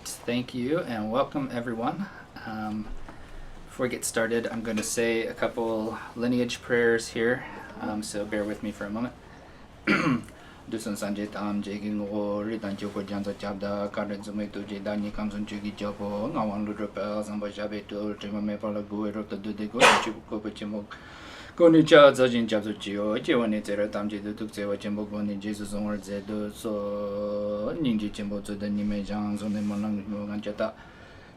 thank you and welcome everyone. Before we get started, I'm going to say a couple lineage prayers here, so bear with me for a moment. Dusun Sanjay Tam Jigging or Ritan Joko Janza Chabda, Karen Zumeto Jidani comes on Jugi Jopo, Nawan Ludropel, Zamba Jabeto, Jimame Palago, Rota Dudigo, Chimok. Konicha Zajin Jabzio, Jiwanitera Tamji to Tuksewa Chimbogoni, Jesus on Zedo, so Ninji Chimbo to the Nimejans on the Molang Moganjata.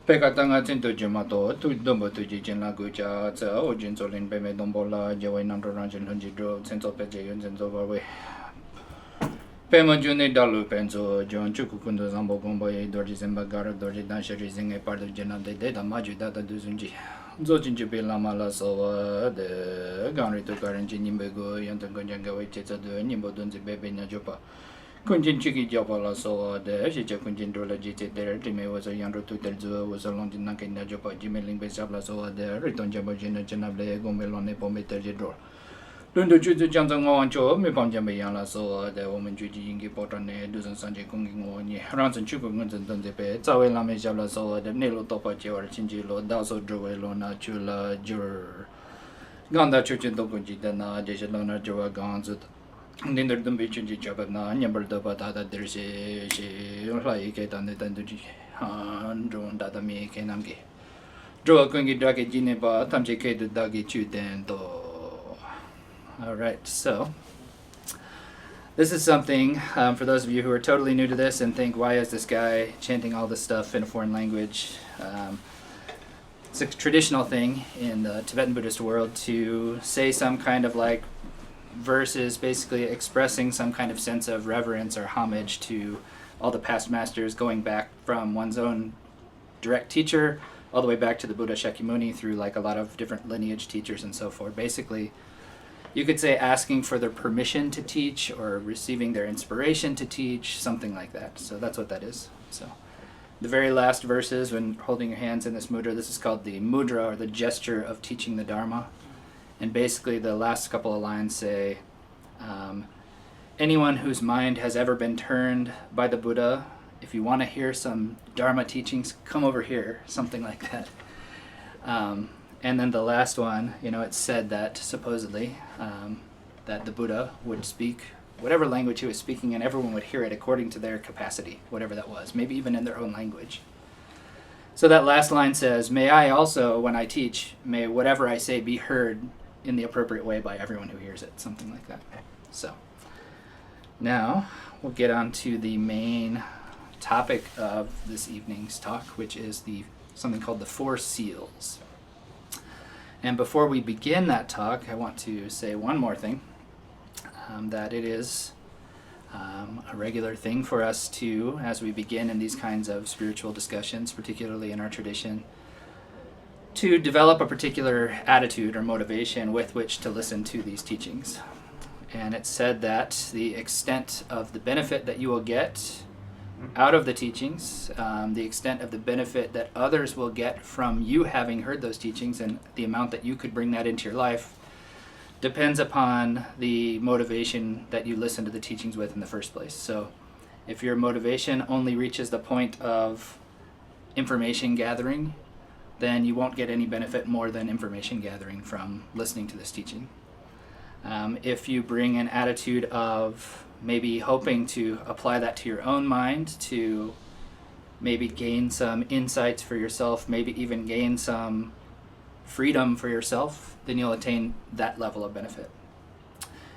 Pekatanga Tinto Jimato, to Dumbo to Jijin Laguja, Ojin Solin Beme Dombola, Jawan under Ranjan Hunjidro, Senso Pejayans and Overway. Pema Juni Dalu Penzo, John Chukundo Zambo Gomboy, Dorji Zembagara, Dorji Dansha raising a part of Jena de Data Maju Data Duzunji. Zojinjubi Lamala Sova, the Ganri to Karanji Nimbego, Yantangonjanga, Chesa, the Nimbo Dunzi Baby Najopa. Kunjin Chiki Jopala Sova, the Shicha Kunjin Drola Jit there, Jimmy was a Yandro Tutelzo, was a London Naki Najopa, Jimmy Limbe Sabla Sova, the Riton Jabajina Janable, Gomelone Pometa Jedro. Lundu Juju Jansan Wancho, Mipamjambe Yana Sova, the woman Juji Ingi Potane, Dusan Sanjay Kungi, Ranson Chukuns and Dunzepe, Tawe Lame Sabla Sova, the Nilo Topachi or Chinjilo, Daso Droelona, Chula, Jur Ganda Chuchin Dokuji, Dana, Jeshalona, Joa Ganzut. Ninder Dumbi Chunji Jabana, Nyamber Dopata, there's a like it on the Tanduji, Drone Dadami Kenamgi. Draw Kungi Dragi Jineba, Tamji K the Dagi Chudento. Alright, so this is something for those of you who are totally new to this and think, why is this guy chanting all this stuff in a foreign language? It's a traditional thing in the Tibetan Buddhist world to say some kind of like verses basically expressing some kind of sense of reverence or homage to all the past masters, going back from one's own direct teacher all the way back to the Buddha Shakyamuni through like a lot of different lineage teachers and so forth. Basically, you could say asking for their permission to teach or receiving their inspiration to teach, something like that. So that's what that is. So the very last verses, when holding your hands in this mudra, this is called the mudra or the gesture of teaching the Dharma. And basically the last couple of lines say, anyone whose mind has ever been turned by the Buddha, if you want to hear some Dharma teachings, come over here, something like that. And then the last one, it's said that supposedly that the Buddha would speak whatever language he was speaking and everyone would hear it according to their capacity, whatever that was, maybe even in their own language. So that last line says, may I also, when I teach, may whatever I say be heard in the appropriate way by everyone who hears it, something like that. So now we'll get on to the main topic of this evening's talk, which is something called the Four Seals. And before we begin that talk, I want to say one more thing, that it is a regular thing for us to, as we begin in these kinds of spiritual discussions, particularly in our tradition, to develop a particular attitude or motivation with which to listen to these teachings. And it's said that the extent of the benefit that you will get out of the teachings, the extent of the benefit that others will get from you having heard those teachings, and the amount that you could bring that into your life, depends upon the motivation that you listen to the teachings with in the first place. So if your motivation only reaches the point of information gathering, then you won't get any benefit more than information gathering from listening to this teaching. If you bring an attitude of maybe hoping to apply that to your own mind, to maybe gain some insights for yourself, maybe even gain some freedom for yourself, then you'll attain that level of benefit.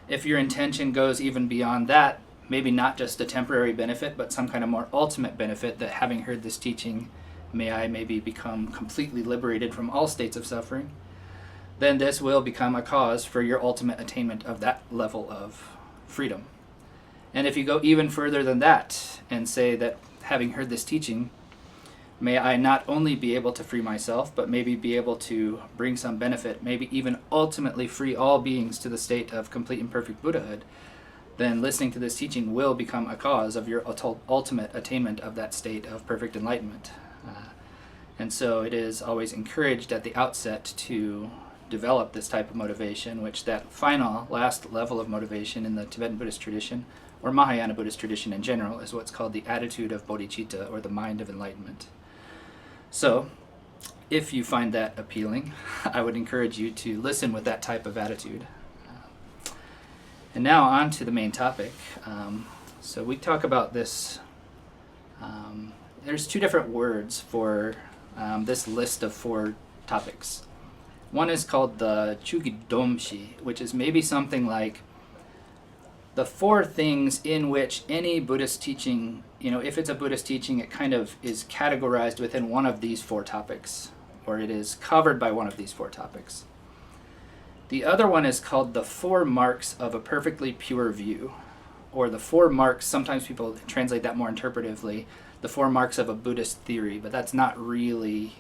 If your intention goes even beyond that, maybe not just a temporary benefit, but some kind of more ultimate benefit, that having heard this teaching, may I maybe become completely liberated from all states of suffering, then this will become a cause for your ultimate attainment of that level of freedom. And if you go even further than that and say that having heard this teaching, may I not only be able to free myself, but maybe be able to bring some benefit, maybe even ultimately free all beings to the state of complete and perfect Buddhahood, then listening to this teaching will become a cause of your ultimate attainment of that state of perfect enlightenment. And so it is always encouraged at the outset to develop this type of motivation, which that final, last level of motivation in the Tibetan Buddhist tradition, or Mahayana Buddhist tradition in general, is what's called the attitude of bodhicitta, or the mind of enlightenment. So, if you find that appealing, I would encourage you to listen with that type of attitude. And now on to the main topic. So we talk about this. There's two different words for this list of 4 topics. One is called the Chugidomshi, which is maybe something like the 4 things in which any Buddhist teaching, if it's a Buddhist teaching, it kind of is categorized within one of these 4 topics, or it is covered by one of these 4 topics. The other one is called the 4 marks of a perfectly pure view, or the 4 marks. Sometimes people translate that more interpretively, the 4 marks of a Buddhist theory, but that's not really,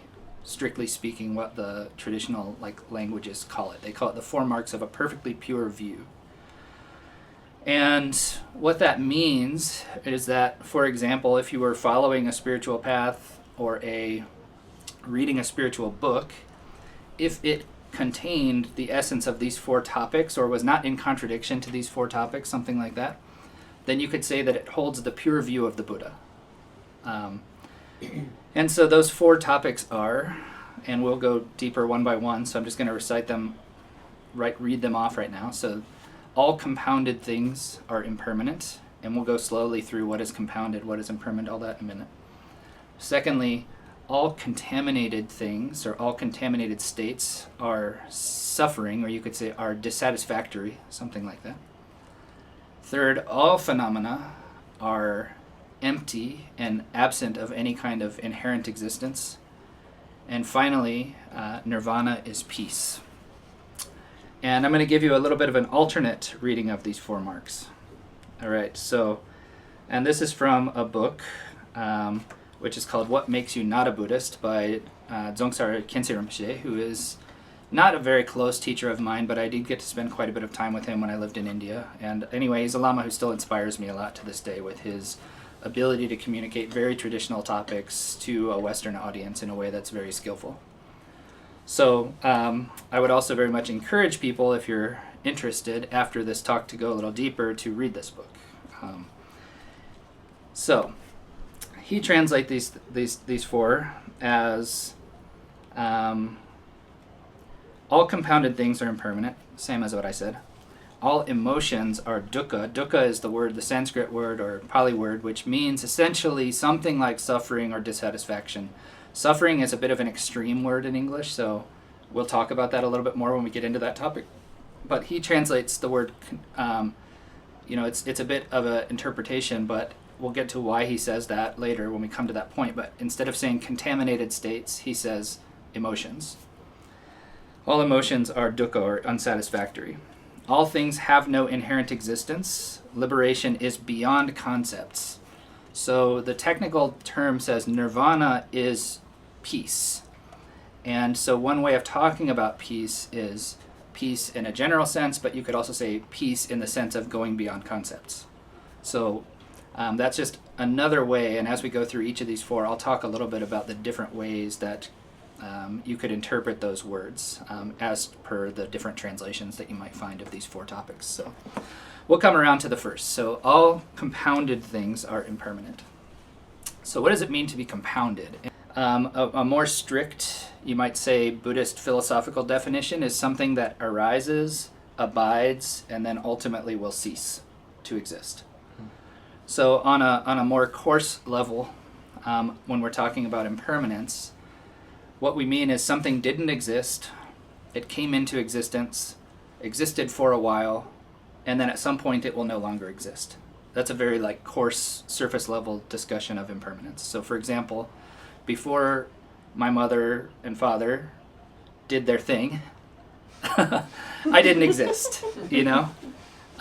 strictly speaking, what the traditional languages call it. They call it the 4 marks of a perfectly pure view. And what that means is that, for example, if you were following a spiritual path or reading a spiritual book, if it contained the essence of these 4 topics, or was not in contradiction to these 4 topics, something like that, then you could say that it holds the pure view of the Buddha. And so those 4 topics are, and we'll go deeper one by one, so I'm just going to recite them, read them off right now. So, all compounded things are impermanent, and we'll go slowly through what is compounded, what is impermanent, all that in a minute. Secondly, all contaminated things, or all contaminated states, are suffering, or you could say are dissatisfactory, something like that. Third, all phenomena are empty and absent of any kind of inherent existence. And finally, Nirvana is peace. And I'm going to give you a little bit of an alternate reading of these 4 marks. All right, so, and this is from a book which is called What Makes You Not a Buddhist by Dzongtsar Khyentse Rinpoche, who is not a very close teacher of mine, but I did get to spend quite a bit of time with him when I lived in India. And anyway, he's a Lama who still inspires me a lot to this day with his ability to communicate very traditional topics to a Western audience in a way that's very skillful. So I would also very much encourage people, if you're interested, after this talk to go a little deeper, to read this book. So he translates these 4 as all compounded things are impermanent, same as what I said. All emotions are dukkha. Dukkha is the Sanskrit word or Pali word, which means essentially something like suffering or dissatisfaction. Suffering is a bit of an extreme word in English, so we'll talk about that a little bit more when we get into that topic. But he translates the word, it's a bit of an interpretation, but we'll get to why he says that later when we come to that point. But instead of saying contaminated states, he says emotions. All emotions are dukkha, or unsatisfactory. All things have no inherent existence. Liberation is beyond concepts. So the technical term says nirvana is peace. And so one way of talking about peace is peace in a general sense, but you could also say peace in the sense of going beyond concepts. So that's just another way, and as we go through each of these 4, I'll talk a little bit about the different ways that you could interpret those words as per the different translations that you might find of these 4 topics. So we'll come around to the first. So all compounded things are impermanent. So what does it mean to be compounded? A more strict, you might say, Buddhist philosophical definition is something that arises, abides, and then ultimately will cease to exist. So on a more coarse level, when we're talking about impermanence, what we mean is something didn't exist, it came into existence, existed for a while, and then at some point it will no longer exist. That's a very coarse surface level discussion of impermanence. So for example, before my mother and father did their thing, I didn't exist,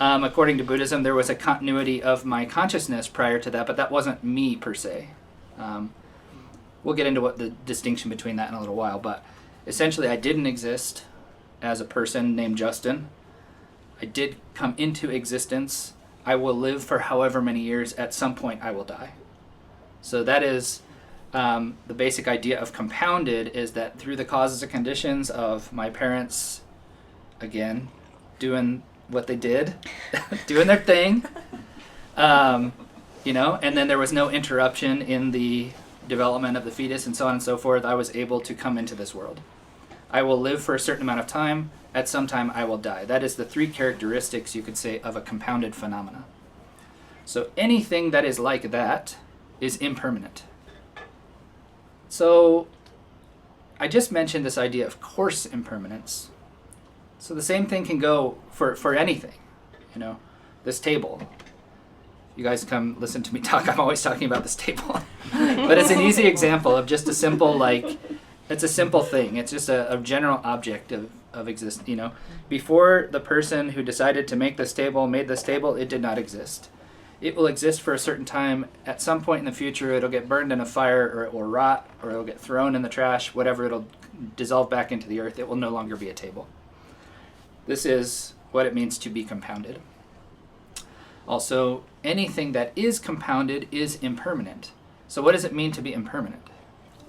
According to Buddhism, there was a continuity of my consciousness prior to that, but that wasn't me per se. We'll get into what the distinction between that in a little while, but essentially I didn't exist as a person named Justin. I did come into existence. I will live for however many years. At some point I will die. So that is the basic idea of compounded, is that through the causes and conditions of my parents, again, doing what they did, doing their thing, You know, and then there was no interruption in the development of the fetus and so on and so forth. I was able to come into this world. I will live for a certain amount of time. At some time, I will die. That is the three characteristics, you could say, of a compounded phenomena. So anything that is like that is impermanent. So I just mentioned this idea of coarse impermanence. So the same thing can go for anything. You know, this table. You guys come listen to me talk. I'm always talking about this table. But it's an easy example of just a simple, it's a simple thing. It's just a general object of existence. You know, before the person who decided to make this table made this table, it did not exist. It will exist for a certain time. At some point in the future, it'll get burned in a fire, or it will rot, or it'll get thrown in the trash, whatever, it'll dissolve back into the earth. It will no longer be a table. This is what it means to be compounded. Also, anything that is compounded is impermanent. So what does it mean to be impermanent?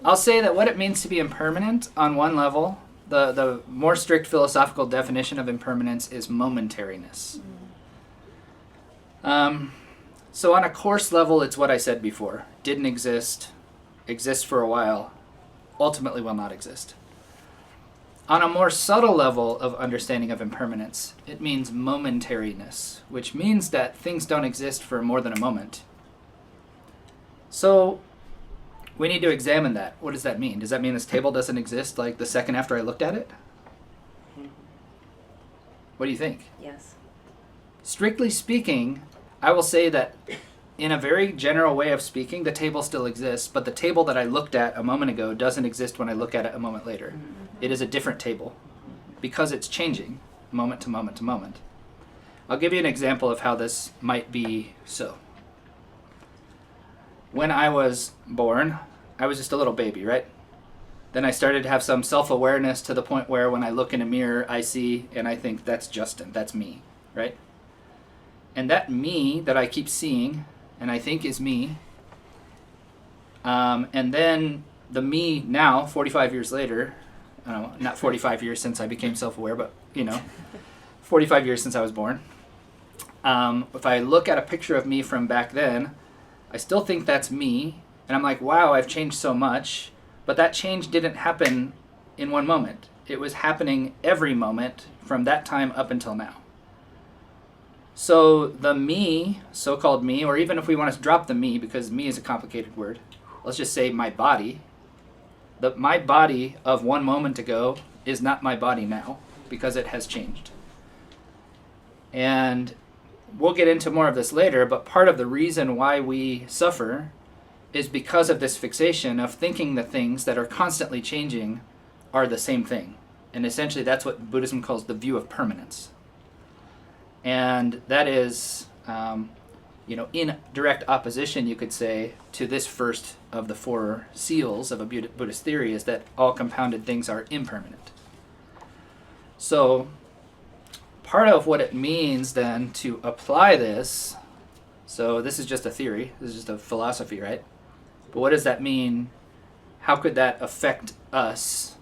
I'll say that what it means to be impermanent, on one level, the more strict philosophical definition of impermanence is momentariness. So on a coarse level, it's what I said before. Didn't exist, exists for a while, ultimately will not exist. On a more subtle level of understanding of impermanence, it means momentariness, which means that things don't exist for more than a moment. So we need to examine that. What does that mean? Does that mean this table doesn't exist like the second after I looked at it? What do you think? Yes. Strictly speaking, I will say that in a very general way of speaking, the table still exists, but the table that I looked at a moment ago doesn't exist when I look at it a moment later. It is a different table because it's changing moment to moment to moment. I'll give you an example of how this might be so. When I was born, I was just a little baby, right? Then I started to have some self-awareness to the point where when I look in a mirror, I see and I think, that's Justin, that's me, right? And that me that I keep seeing and I think is me, and then the me now, 45 years later, I don't know, not 45 years since I became self-aware, but, 45 years since I was born. If I look at a picture of me from back then, I still think that's me, and I'm like, wow, I've changed so much, but that change didn't happen in one moment. It was happening every moment from that time up until now. So the me, so-called me, or even if we want to drop the me, because me is a complicated word, let's just say my body. My body of one moment ago is not my body now, because it has changed. And we'll get into more of this later, but part of the reason why we suffer is because of this fixation of thinking the things that are constantly changing are the same thing. And essentially that's what Buddhism calls the view of permanence. And that is, in direct opposition, you could say, to this first of the four seals of a Buddhist theory, is that all compounded things are impermanent. So part of what it means then to apply this, so this is just a theory, this is just a philosophy, right? But what does that mean? How could that affect us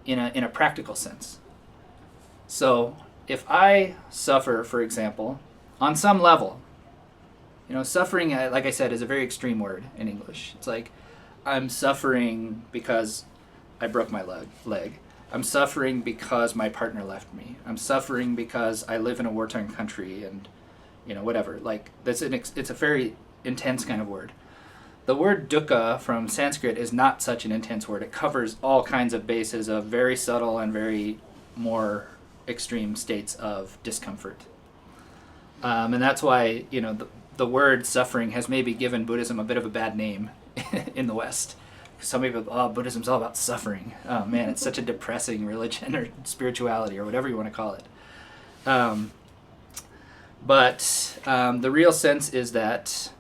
in a practical sense? So if I suffer, for example, on some level, suffering, like I said, is a very extreme word in English. It's like, I'm suffering because I broke my leg. I'm suffering because my partner left me. I'm suffering because I live in a war-torn country and, whatever. Like, it's a very intense kind of word. The word dukkha from Sanskrit is not such an intense word. It covers all kinds of bases of very subtle and very more extreme states of discomfort. And that's why, the word suffering has maybe given Buddhism a bit of a bad name in the West. Some people, Buddhism's all about suffering. Oh man, it's such a depressing religion or spirituality or whatever you want to call it. But the real sense is that,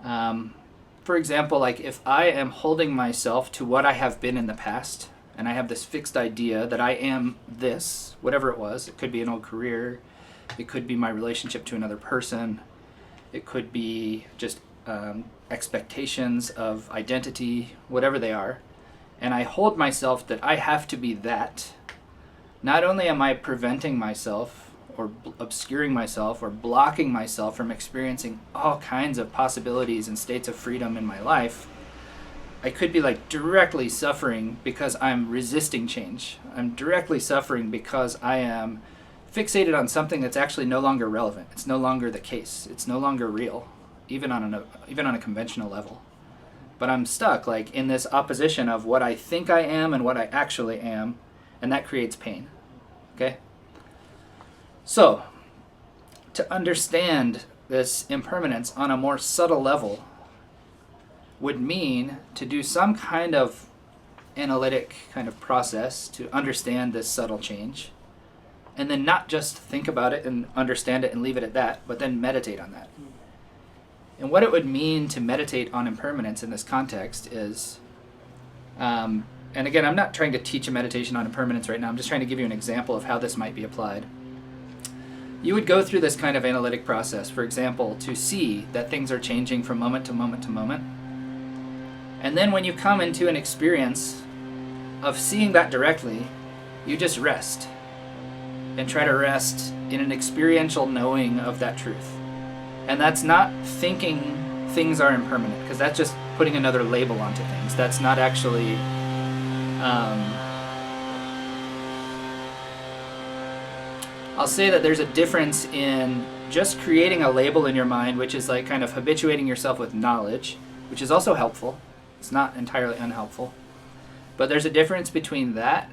for example, like if I am holding myself to what I have been in the past, and I have this fixed idea that I am this, whatever it was. It could be an old career. It could be my relationship to another person. It could be just expectations of identity, whatever they are. And I hold myself that I have to be that. Not only am I preventing myself or obscuring myself or blocking myself from experiencing all kinds of possibilities and states of freedom in my life, I could be like directly suffering because I'm resisting change. I'm directly suffering because I am fixated on something that's actually no longer relevant. It's no longer the case. It's no longer real, even on a conventional level. But I'm stuck like in this opposition of what I think I am and what I actually am, and that creates pain. Okay? So, to understand this impermanence on a more subtle level would mean to do some kind of analytic kind of process to understand this subtle change, and then not just think about it and understand it and leave it at that, but then meditate on that. And what it would mean to meditate on impermanence in this context is, and again, I'm not trying to teach a meditation on impermanence right now, I'm just trying to give you an example of how this might be applied. You would go through this kind of analytic process, for example, to see that things are changing from moment to moment to moment. And then when you come into an experience of seeing that directly, you just rest and try to rest in an experiential knowing of that truth. And that's not thinking things are impermanent, because that's just putting another label onto things. That's not actually I'll say that there's a difference in just creating a label in your mind, which is like kind of habituating yourself with knowledge, which is also helpful. It's not entirely unhelpful. But there's a difference between that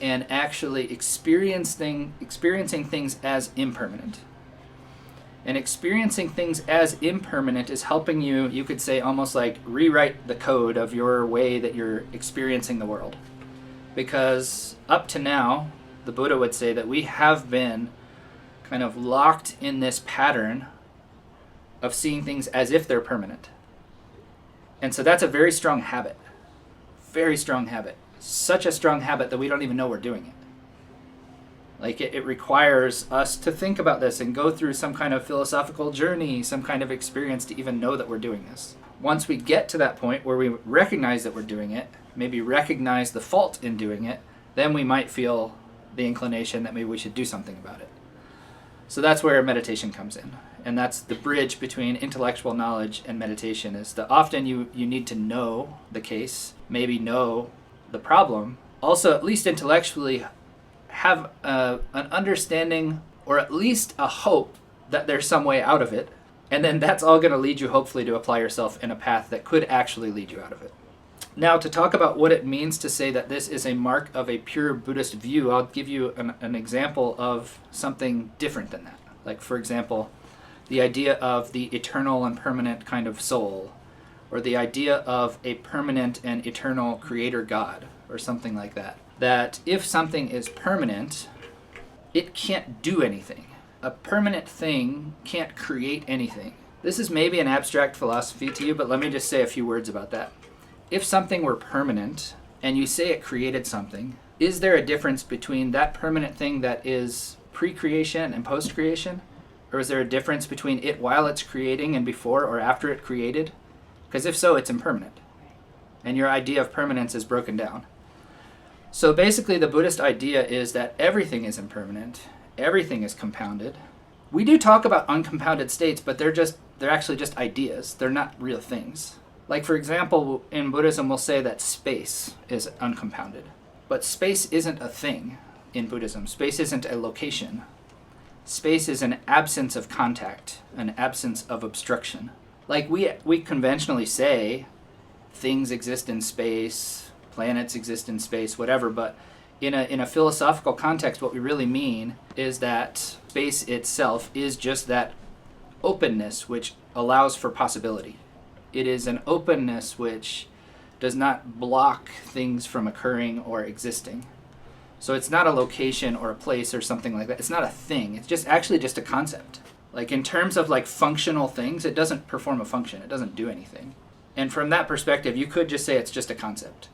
and actually experiencing things as impermanent. And experiencing things as impermanent is helping you, you could say, almost like rewrite the code of your way that you're experiencing the world. Because up to now, the Buddha would say that we have been kind of locked in this pattern of seeing things as if they're permanent. And so that's a very strong habit. Very strong habit. Such a strong habit that we don't even know we're doing it. Like it requires us to think about this and go through some kind of philosophical journey, some kind of experience to even know that we're doing this. Once we get to that point where we recognize that we're doing it, maybe recognize the fault in doing it, then we might feel the inclination that maybe we should do something about it. So that's where meditation comes in. And that's the bridge between intellectual knowledge and meditation, is that often you need to know the case, maybe know the problem, also at least intellectually have an understanding or at least a hope that there's some way out of it, and then that's all going to lead you hopefully to apply yourself in a path that could actually lead you out of it. Now, to talk about what it means to say that this is a mark of a pure Buddhist view, I'll give you an example of something different than that. Like, for example, the idea of the eternal and permanent kind of soul, or the idea of a permanent and eternal creator God, or something like that. That if something is permanent, it can't do anything. A permanent thing can't create anything. This is maybe an abstract philosophy to you, but let me just say a few words about that. If something were permanent, and you say it created something, is there a difference between that permanent thing that is pre-creation and post-creation? Or is there a difference between it while it's creating and before or after it created? Because if so, it's impermanent. And your idea of permanence is broken down. So basically the Buddhist idea is that everything is impermanent, everything is compounded. We do talk about uncompounded states, but they're actually just ideas. They're not real things. Like, for example, in Buddhism we'll say that space is uncompounded. But space isn't a thing in Buddhism. Space isn't a location. Space is an absence of contact, an absence of obstruction. Like we conventionally say things exist in space, planets exist in space, whatever, but in a philosophical context, what we really mean is that space itself is just that openness which allows for possibility. It is an openness which does not block things from occurring or existing. So it's not a location or a place or something like that. It's not a thing. It's just actually just a concept. Like in terms of like functional things, it doesn't perform a function. It doesn't do anything. And from that perspective, you could just say it's just a concept.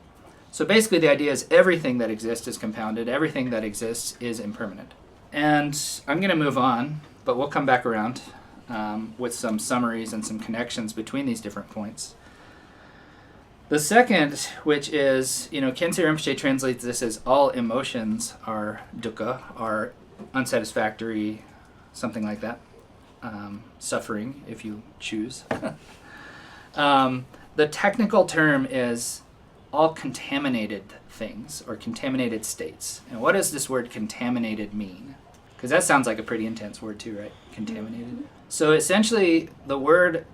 So basically the idea is everything that exists is compounded. Everything that exists is impermanent. And I'm going to move on, but we'll come back around with some summaries and some connections between these different points. The second, which is, Khyentse Rinpoche translates this as all emotions are dukkha, are unsatisfactory, something like that. Suffering, if you choose. The technical term is all contaminated things or contaminated states. And what does this word contaminated mean? Because that sounds like a pretty intense word too, right? Contaminated. So essentially, the word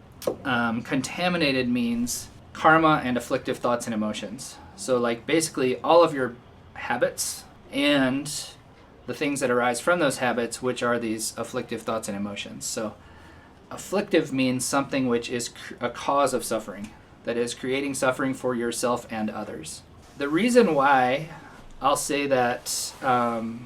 contaminated means karma and afflictive thoughts and emotions. So like basically all of your habits and the things that arise from those habits, which are these afflictive thoughts and emotions. So afflictive means something which is a cause of suffering, that is creating suffering for yourself and others. The reason why I'll say that Khyentse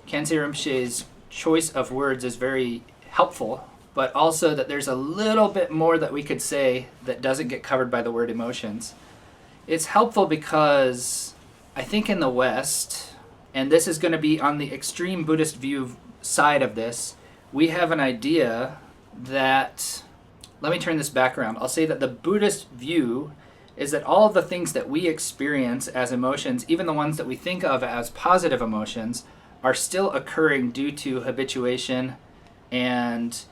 Rinpoche's choice of words is very helpful, but also that there's a little bit more that we could say that doesn't get covered by the word emotions. It's helpful because I think in the West, and this is going to be on the extreme Buddhist view side of this, we have an idea that, let me turn this back around. I'll say that the Buddhist view is that all of the things that we experience as emotions, even the ones that we think of as positive emotions, are still occurring due to habituation and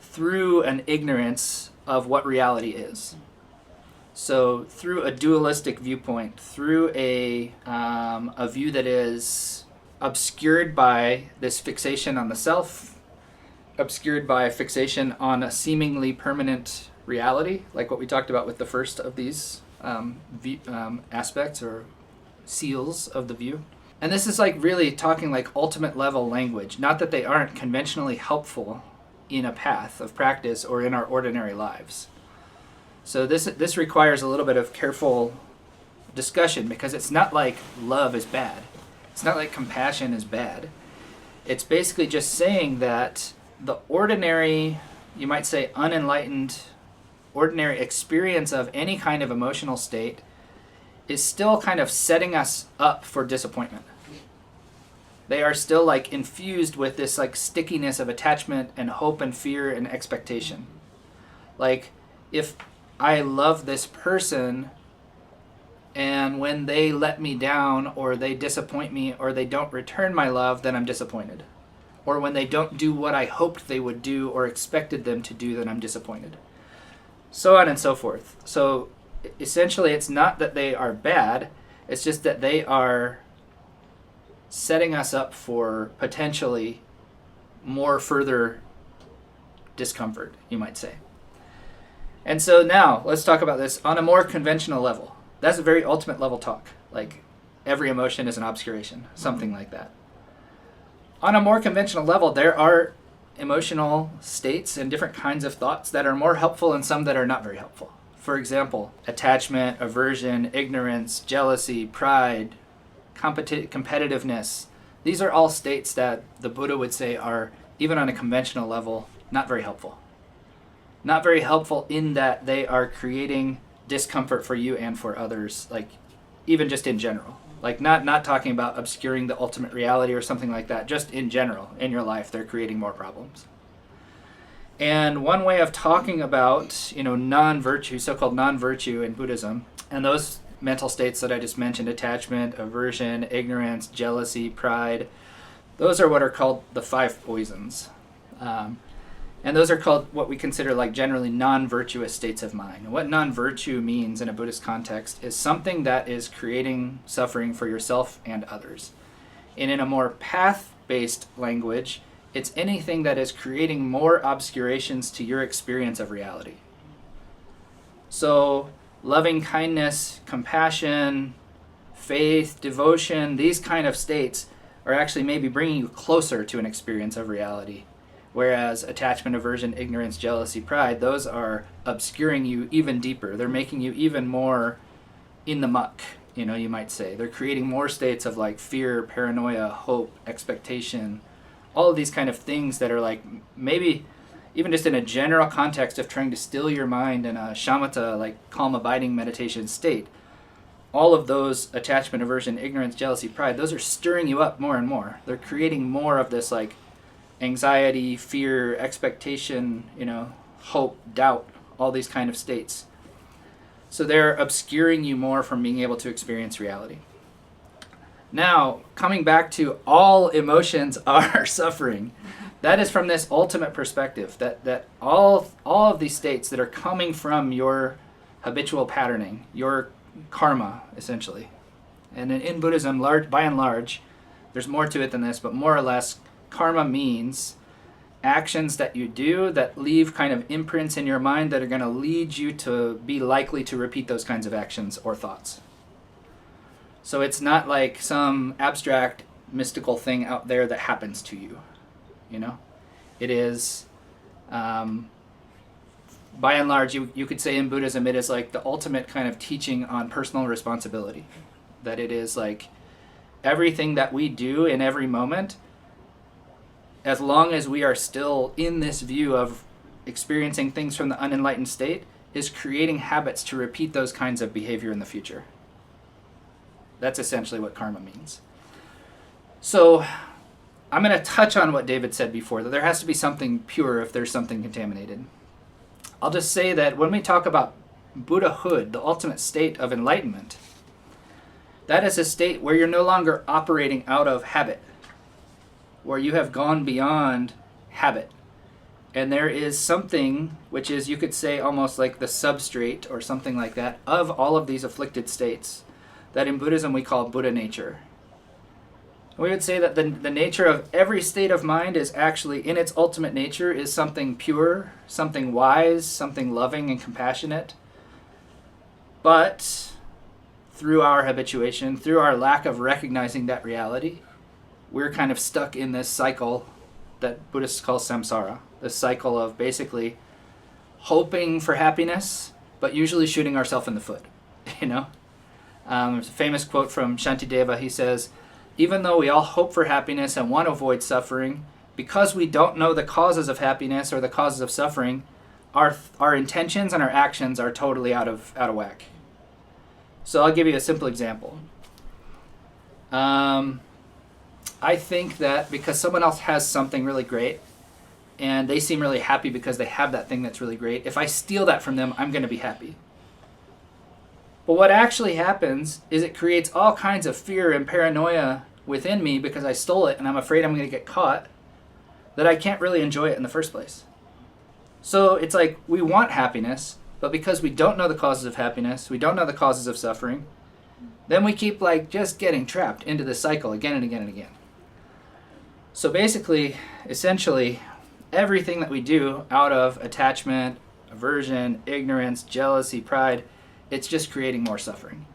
through an ignorance of what reality is. So through a dualistic viewpoint, through a view that is obscured by this fixation on the self, obscured by a fixation on a seemingly permanent reality, like what we talked about with the first of these aspects or seals of the view. And this is like really talking like ultimate level language, not that they aren't conventionally helpful in a path of practice or in our ordinary lives. So this requires a little bit of careful discussion, because it's not like love is bad. It's not like compassion is bad. It's basically just saying that the ordinary, you might say unenlightened, ordinary experience of any kind of emotional state is still kind of setting us up for disappointment. They are still like infused with this like stickiness of attachment and hope and fear and expectation. Like if I love this person and when they let me down or they disappoint me or they don't return my love, then I'm disappointed. Or when they don't do what I hoped they would do or expected them to do, then I'm disappointed. So on and so forth. So essentially it's not that they are bad, it's just that they are setting us up for potentially more further discomfort, you might say. And so now let's talk about this on a more conventional level. That's a very ultimate level talk, like every emotion is an obscuration, something like that. On a more conventional level, there are emotional states and different kinds of thoughts that are more helpful and some that are not very helpful. For example, attachment, aversion, ignorance, jealousy, pride, competitiveness. These are all states that the Buddha would say are, even on a conventional level, not very helpful. Not very helpful in that they are creating discomfort for you and for others, like even just in general. Like not talking about obscuring the ultimate reality or something like that, just in general, in your life, they're creating more problems. And one way of talking about, non-virtue, so-called non-virtue in Buddhism, and those mental states that I just mentioned, attachment, aversion, ignorance, jealousy, pride, those are what are called the 5 poisons. And those are called what we consider like generally non-virtuous states of mind. And what non-virtue means in a Buddhist context is something that is creating suffering for yourself and others. And in a more path-based language, it's anything that is creating more obscurations to your experience of reality. So loving kindness, compassion, faith, devotion, these kind of states are actually maybe bringing you closer to an experience of reality. Whereas attachment, aversion, ignorance, jealousy, pride, those are obscuring you even deeper. They're making you even more in the muck, you might say. They're creating more states of like fear, paranoia, hope, expectation, all of these kind of things that are like maybe even just in a general context of trying to still your mind in a shamatha, like calm abiding meditation state. All of those attachment, aversion, ignorance, jealousy, pride, those are stirring you up more and more. They're creating more of this like anxiety, fear, expectation, hope, doubt, all these kind of states. So they're obscuring you more from being able to experience reality. Now, coming back to all emotions are suffering. That is from this ultimate perspective, that all of these states that are coming from your habitual patterning, your karma, essentially. And in Buddhism, by and large, there's more to it than this, but more or less, karma means actions that you do that leave kind of imprints in your mind that are going to lead you to be likely to repeat those kinds of actions or thoughts. So it's not like some abstract mystical thing out there that happens to you, you know? It is, by and large, you could say in Buddhism, it is like the ultimate kind of teaching on personal responsibility. That it is like everything that we do in every moment, as long as we are still in this view of experiencing things from the unenlightened state, is creating habits to repeat those kinds of behavior in the future. That's essentially what karma means. So I'm going to touch on what David said before, that there has to be something pure if there's something contaminated. I'll just say that when we talk about Buddhahood, the ultimate state of enlightenment, that is a state where you're no longer operating out of habit, where you have gone beyond habit. And there is something, which is, you could say, almost like the substrate or something like that, of all of these afflicted states, that in Buddhism we call Buddha nature. We would say that the nature of every state of mind is actually, in its ultimate nature, is something pure, something wise, something loving and compassionate. But through our habituation, through our lack of recognizing that reality, we're kind of stuck in this cycle that Buddhists call samsara, this cycle of basically hoping for happiness, but usually shooting ourselves in the foot, you know? There's a famous quote from Shantideva. He says, even though we all hope for happiness and want to avoid suffering, because we don't know the causes of happiness or the causes of suffering, our intentions and our actions are totally out of whack. So I'll give you a simple example. I think that because someone else has something really great and they seem really happy because they have that thing that's really great, if I steal that from them, I'm going to be happy. But what actually happens is it creates all kinds of fear and paranoia within me because I stole it and I'm afraid I'm going to get caught, that I can't really enjoy it in the first place. So it's like we want happiness, but because we don't know the causes of happiness, we don't know the causes of suffering, then we keep like just getting trapped into this cycle again and again and again. So basically, essentially, everything that we do out of attachment, aversion, ignorance, jealousy, pride, it's just creating more suffering.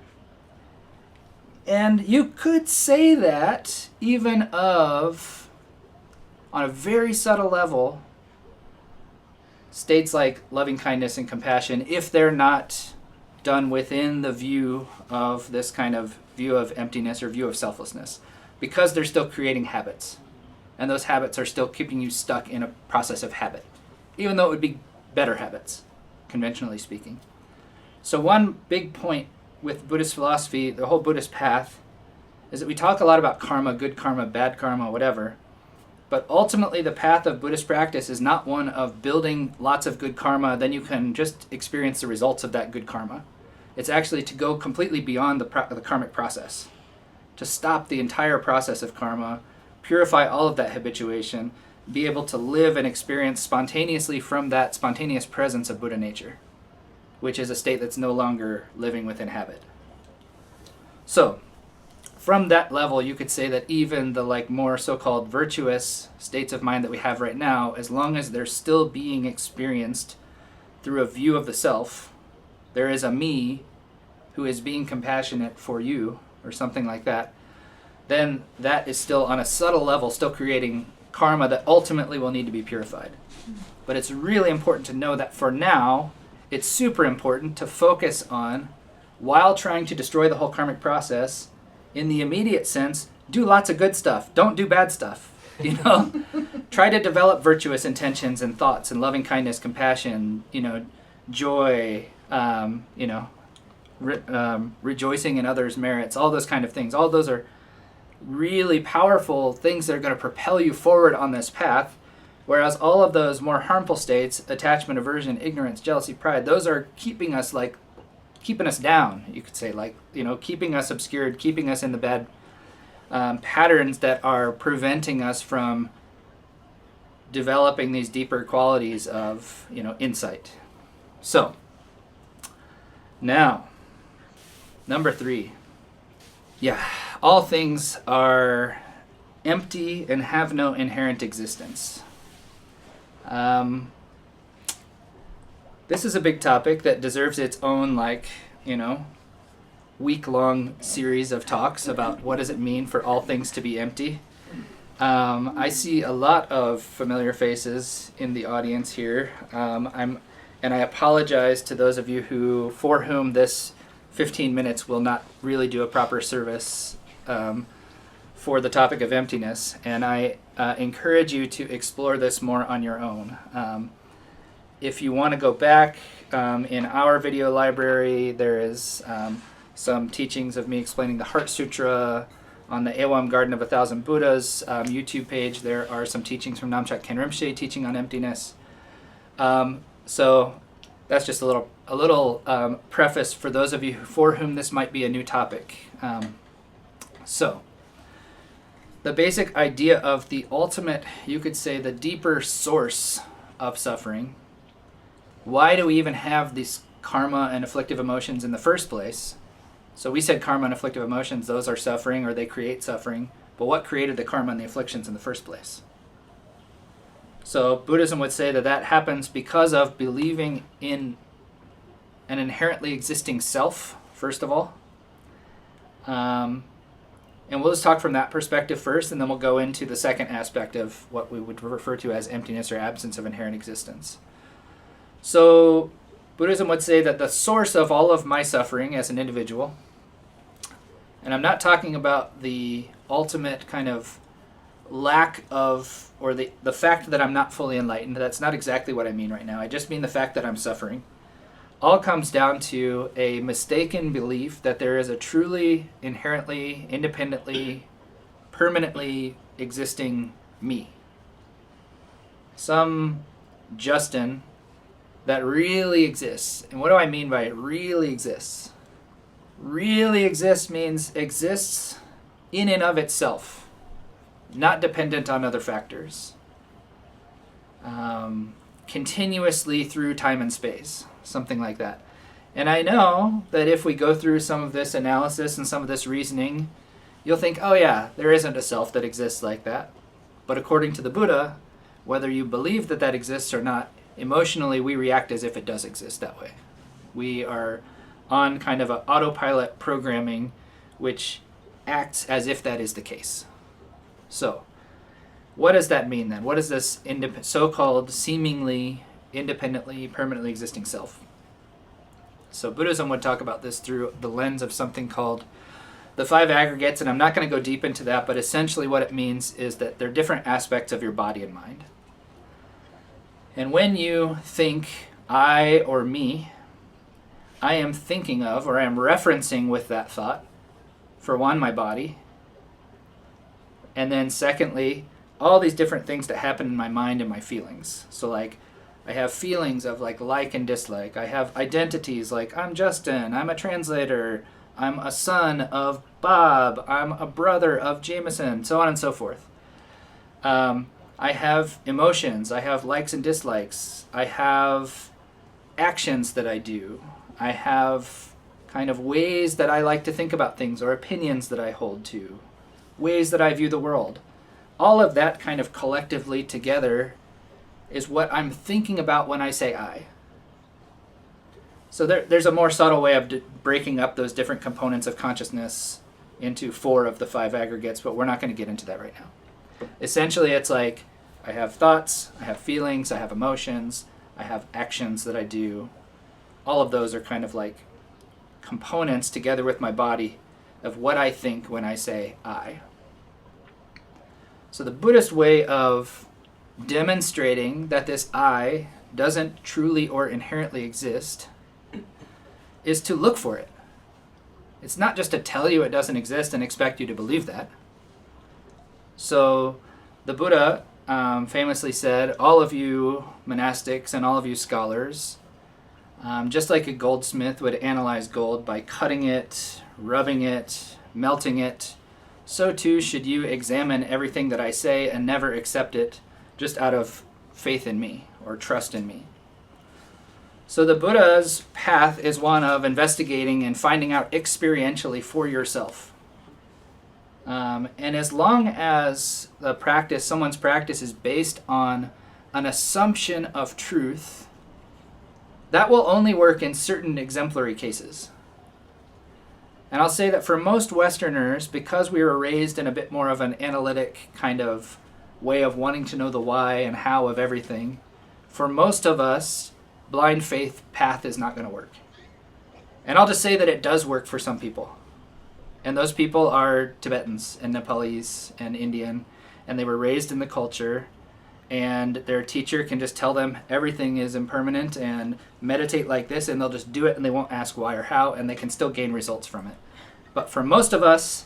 And you could say that even of, on a very subtle level, states like loving kindness and compassion, if they're not done within the view of this kind of view of emptiness or view of selflessness, because they're still creating habits. And those habits are still keeping you stuck in a process of habit, even though it would be better habits, conventionally speaking. So one big point with Buddhist philosophy, the whole Buddhist path, is that we talk a lot about karma, good karma, bad karma, whatever. But ultimately the path of Buddhist practice is not one of building lots of good karma, then you can just experience the results of that good karma. It's actually to go completely beyond the karmic process, to stop the entire process of karma, purify all of that habituation, be able to live and experience spontaneously from that spontaneous presence of Buddha nature, which is a state that's no longer living within habit. So, from that level, you could say that even the like more so-called virtuous states of mind that we have right now, as long as they're still being experienced through a view of the self, there is a me who is being compassionate for you, or something like that, then that is still on a subtle level still creating karma that ultimately will need to be purified. But it's really important to know that for now, it's super important to focus on, while trying to destroy the whole karmic process, in the immediate sense, do lots of good stuff. Don't do bad stuff. You know, try to develop virtuous intentions and thoughts and loving kindness, compassion, joy, rejoicing in others' merits, all those kind of things. All those are really powerful things that are going to propel you forward on this path. Whereas all of those more harmful states, attachment, aversion, ignorance, jealousy, pride, those are keeping us down, you could say, keeping us obscured, keeping us in the bad patterns that are preventing us from developing these deeper qualities of, insight. So, now, number 3. Yeah, all things are empty and have no inherent existence. This is a big topic that deserves its own, week-long series of talks about what does it mean for all things to be empty. I see a lot of familiar faces in the audience here. And I apologize to those of you for whom this 15 minutes will not really do a proper service for the topic of emptiness. And I encourage you to explore this more on your own. If you want to go back in our video library, there is some teachings of me explaining the Heart Sutra. On the Ewam Garden of 1,000 Buddhas YouTube page, there are some teachings from Namchak Rinpoche teaching on emptiness. So that's just a little preface for those of you for whom this might be a new topic. So the basic idea of the ultimate, you could say the deeper source of suffering. Why do we even have these karma and afflictive emotions in the first place? So we said karma and afflictive emotions, those are suffering or they create suffering. But what created the karma and the afflictions in the first place? So Buddhism would say that happens because of believing in an inherently existing self, first of all. And we'll just talk from that perspective first, and then we'll go into the second aspect of what we would refer to as emptiness or absence of inherent existence. So Buddhism would say that the source of all of my suffering as an individual, and I'm not talking about the ultimate kind of lack of, or the fact that I'm not fully enlightened. That's not exactly what I mean right now. I just mean the fact that I'm suffering. All comes down to a mistaken belief that there is a truly, inherently, independently, permanently existing me. Some Justin that really exists. And what do I mean by it really exists? Really exists means exists in and of itself, not dependent on other factors. Continuously through time and space, something like that. And I know that if we go through some of this analysis and some of this reasoning, you'll think, oh yeah, there isn't a self that exists like that. But according to the Buddha, whether you believe that exists or not, emotionally we react as if it does exist that way. We are on kind of an autopilot programming which acts as if that is the case. So, what does that mean then? What is this so-called seemingly independently, permanently existing self? So Buddhism would talk about this through the lens of something called the 5 aggregates, and I'm not going to go deep into that, but essentially what it means is that they're different aspects of your body and mind. And when you think I or me, I am thinking of, or I am referencing with that thought, for one, my body, and then secondly, all these different things that happen in my mind and my feelings. So I have feelings of like and dislike. I have identities like I'm Justin, I'm a translator, I'm a son of Bob, I'm a brother of Jameson, so on and so forth. I have emotions, I have likes and dislikes, I have actions that I do, I have kind of ways that I like to think about things or opinions that I hold to, ways that I view the world. All of that kind of collectively together is what I'm thinking about when I say I. So there's a more subtle way of breaking up those different components of consciousness into 4 of the 5 aggregates, but we're not going to get into that right now. Essentially, it's like I have thoughts, I have feelings, I have emotions, I have actions that I do. All of those are kind of like components together with my body of what I think when I say I. So the Buddhist way of demonstrating that this I doesn't truly or inherently exist is to look for it. It's not just to tell you it doesn't exist and expect you to believe that. So the Buddha famously said, all of you monastics and all of you scholars, just like a goldsmith would analyze gold by cutting it, rubbing it, melting it, so too should you examine everything that I say and never accept it just out of faith in me or trust in me. So the Buddha's path is one of investigating and finding out experientially for yourself. And as long as someone's practice is based on an assumption of truth, that will only work in certain exemplary cases. And I'll say that for most Westerners, because we were raised in a bit more of an analytic kind of way of wanting to know the why and how of everything, for most of us, blind faith path is not going to work. And I'll just say that it does work for some people. And those people are Tibetans and Nepalese and Indian, and they were raised in the culture, and their teacher can just tell them everything is impermanent and meditate like this, and they'll just do it and they won't ask why or how, and they can still gain results from it. But for most of us,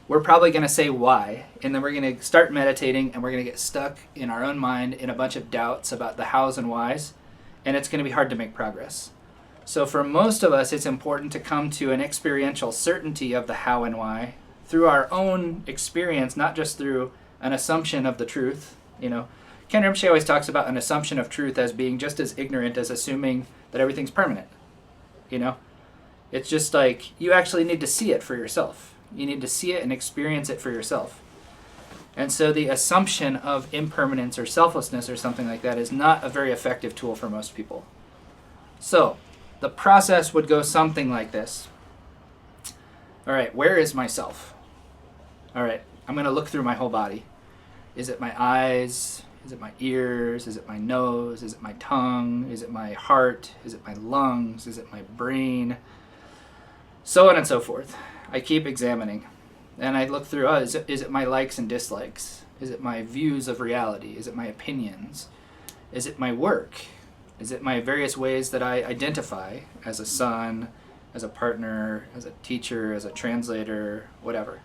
we're probably going to say why, and then we're going to start meditating and we're going to get stuck in our own mind in a bunch of doubts about the hows and whys, and it's going to be hard to make progress. So for most of us, it's important to come to an experiential certainty of the how and why through our own experience, not just through an assumption of the truth. Ken Rinpoche always talks about an assumption of truth as being just as ignorant as assuming that everything's permanent. It's just like you actually need to see it for yourself. You need to see it and experience it for yourself. And so the assumption of impermanence or selflessness or something like that is not a very effective tool for most people. So the process would go something like this. All right, where is myself? All right, I'm going to look through my whole body. Is it my eyes? Is it my ears? Is it my nose? Is it my tongue? Is it my heart? Is it my lungs? Is it my brain? So on and so forth. I keep examining. And I look through, is it my likes and dislikes? Is it my views of reality? Is it my opinions? Is it my work? Is it my various ways that I identify as a son, as a partner, as a teacher, as a translator, whatever?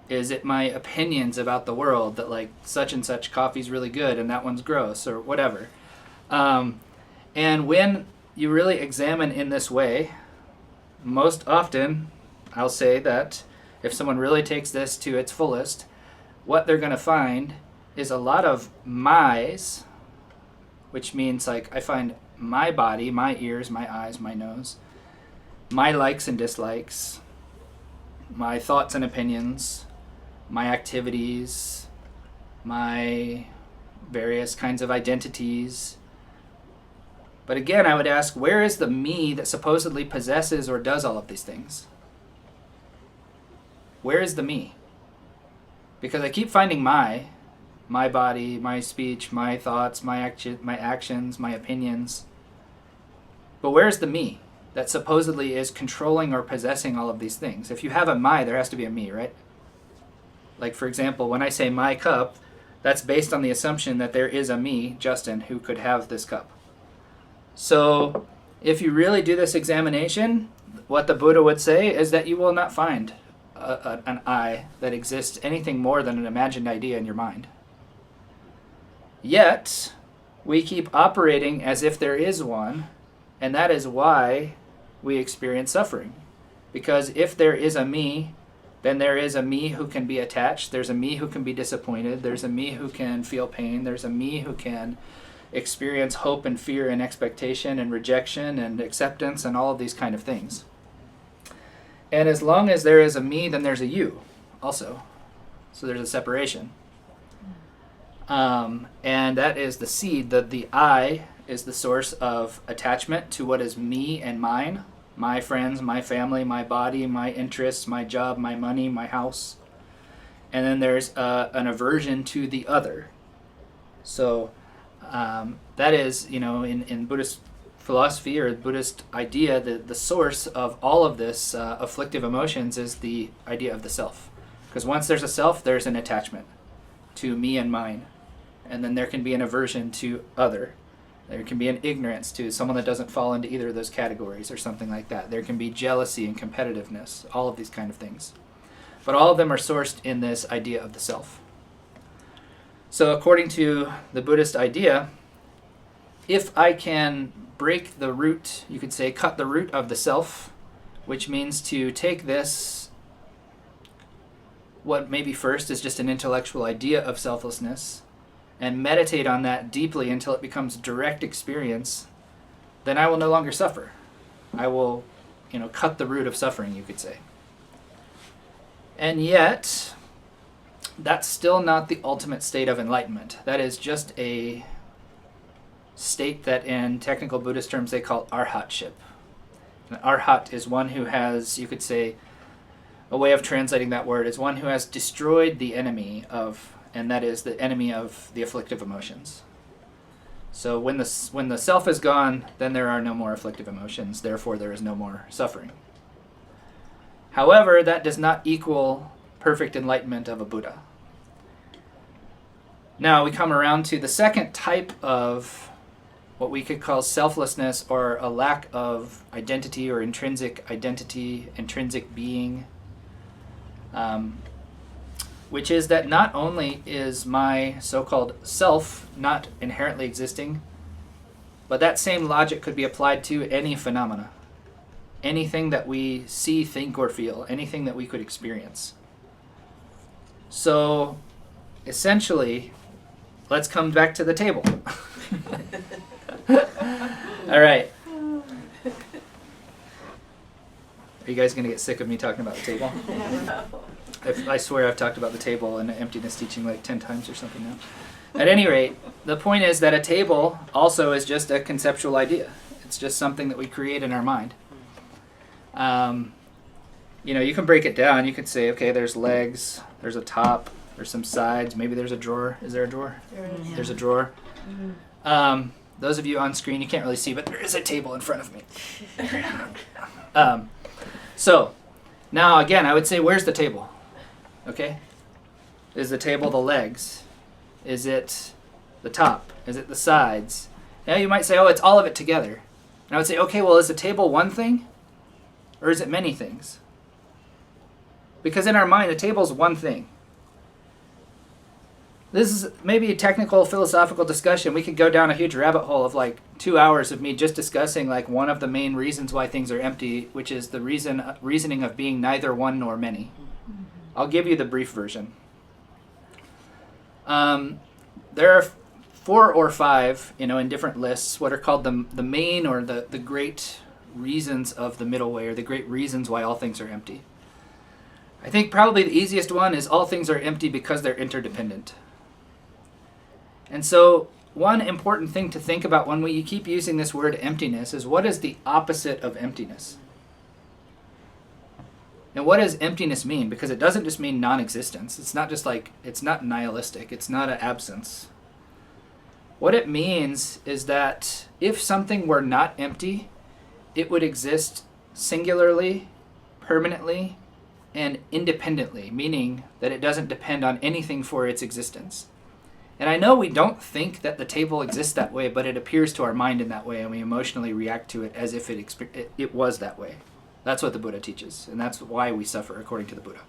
Is it my opinions about the world that like such and such coffee's really good and that one's gross or whatever? And when you really examine in this way, most often I'll say that if someone really takes this to its fullest, what they're going to find is a lot of my's, which means like I find my body, my ears, my eyes, my nose, my likes and dislikes, my thoughts and opinions, my activities, my various kinds of identities. But again, I would ask, where is the me that supposedly possesses or does all of these things? Where is the me? Because I keep finding my body, my speech, my thoughts, my actions, my opinions. But where's the me that supposedly is controlling or possessing all of these things? If you have a my, there has to be a me, right? Like, for example, when I say my cup, that's based on the assumption that there is a me, Justin, who could have this cup. So if you really do this examination, what the Buddha would say is that you will not find an I that exists anything more than an imagined idea in your mind. Yet, we keep operating as if there is one, and that is why we experience suffering. Because if there is a me, then there is a me who can be attached, there's a me who can be disappointed, there's a me who can feel pain, there's a me who can experience hope and fear and expectation and rejection and acceptance and all of these kind of things. And as long as there is a me, then there's a you also. So there's a separation. And that is the seed. The I is the source of attachment to what is me and mine. My friends, my family, my body, my interests, my job, my money, my house. And then there's an aversion to the other. So that is, in Buddhist philosophy or Buddhist idea, the source of all of this afflictive emotions is the idea of the self. Because once there's a self, there's an attachment to me and mine. And then there can be an aversion to other. There can be an ignorance to someone that doesn't fall into either of those categories or something like that. There can be jealousy and competitiveness, all of these kind of things. But all of them are sourced in this idea of the self. So according to the Buddhist idea, if I can break the root, you could say cut the root of the self, which means to take this what maybe first is just an intellectual idea of selflessness and meditate on that deeply until it becomes direct experience, then I will no longer suffer. I will, cut the root of suffering, you could say. And yet, that's still not the ultimate state of enlightenment. That is just a state that in technical Buddhist terms they call arhatship. An arhat is one who has, you could say, a way of translating that word is one who has destroyed the enemy of, and that is the enemy of the afflictive emotions. So when the self is gone, then there are no more afflictive emotions, therefore there is no more suffering. However, that does not equal perfect enlightenment of a Buddha. Now we come around to the second type of what we could call selflessness, or a lack of identity or intrinsic identity, intrinsic being, which is that not only is my so-called self not inherently existing, but that same logic could be applied to any phenomena, anything that we see, think, or feel, anything that we could experience. So essentially, let's come back to the table. All right. Are you guys going to get sick of me talking about the table? I swear I've talked about the table in Emptiness teaching like 10 times or something now. At any rate, the point is that a table also is just a conceptual idea. It's just something that we create in our mind. You can break it down. You could say, okay, there's legs, there's a top, there's some sides, maybe there's a drawer. Is there a drawer? There is. There's a drawer. Mm-hmm. Those of you on screen, you can't really see, but there is a table in front of me. So, now again, I would say, where's the table? Okay? Is the table the legs? Is it the top? Is it the sides? Now you might say, oh, it's all of it together. And I would say, okay, well, is the table one thing? Or is it many things? Because in our mind, the table is one thing. This is maybe a technical philosophical discussion. We could go down a huge rabbit hole of like 2 hours of me just discussing like one of the main reasons why things are empty, which is the reasoning of being neither one nor many. I'll give you the brief version. There are 4 or 5, in different lists, what are called the main or the great reasons of the middle way, or the great reasons why all things are empty. I think probably the easiest one is all things are empty because they're interdependent. And so one important thing to think about when we keep using this word emptiness is, what is the opposite of emptiness? And what does emptiness mean? Because it doesn't just mean non-existence. It's not just like, it's not nihilistic. It's not an absence. What it means is that if something were not empty, it would exist singularly, permanently, and independently, meaning that it doesn't depend on anything for its existence. And I know we don't think that the table exists that way, but it appears to our mind in that way, and we emotionally react to it as if it was that way. That's what the Buddha teaches, and that's why we suffer, according to the Buddha.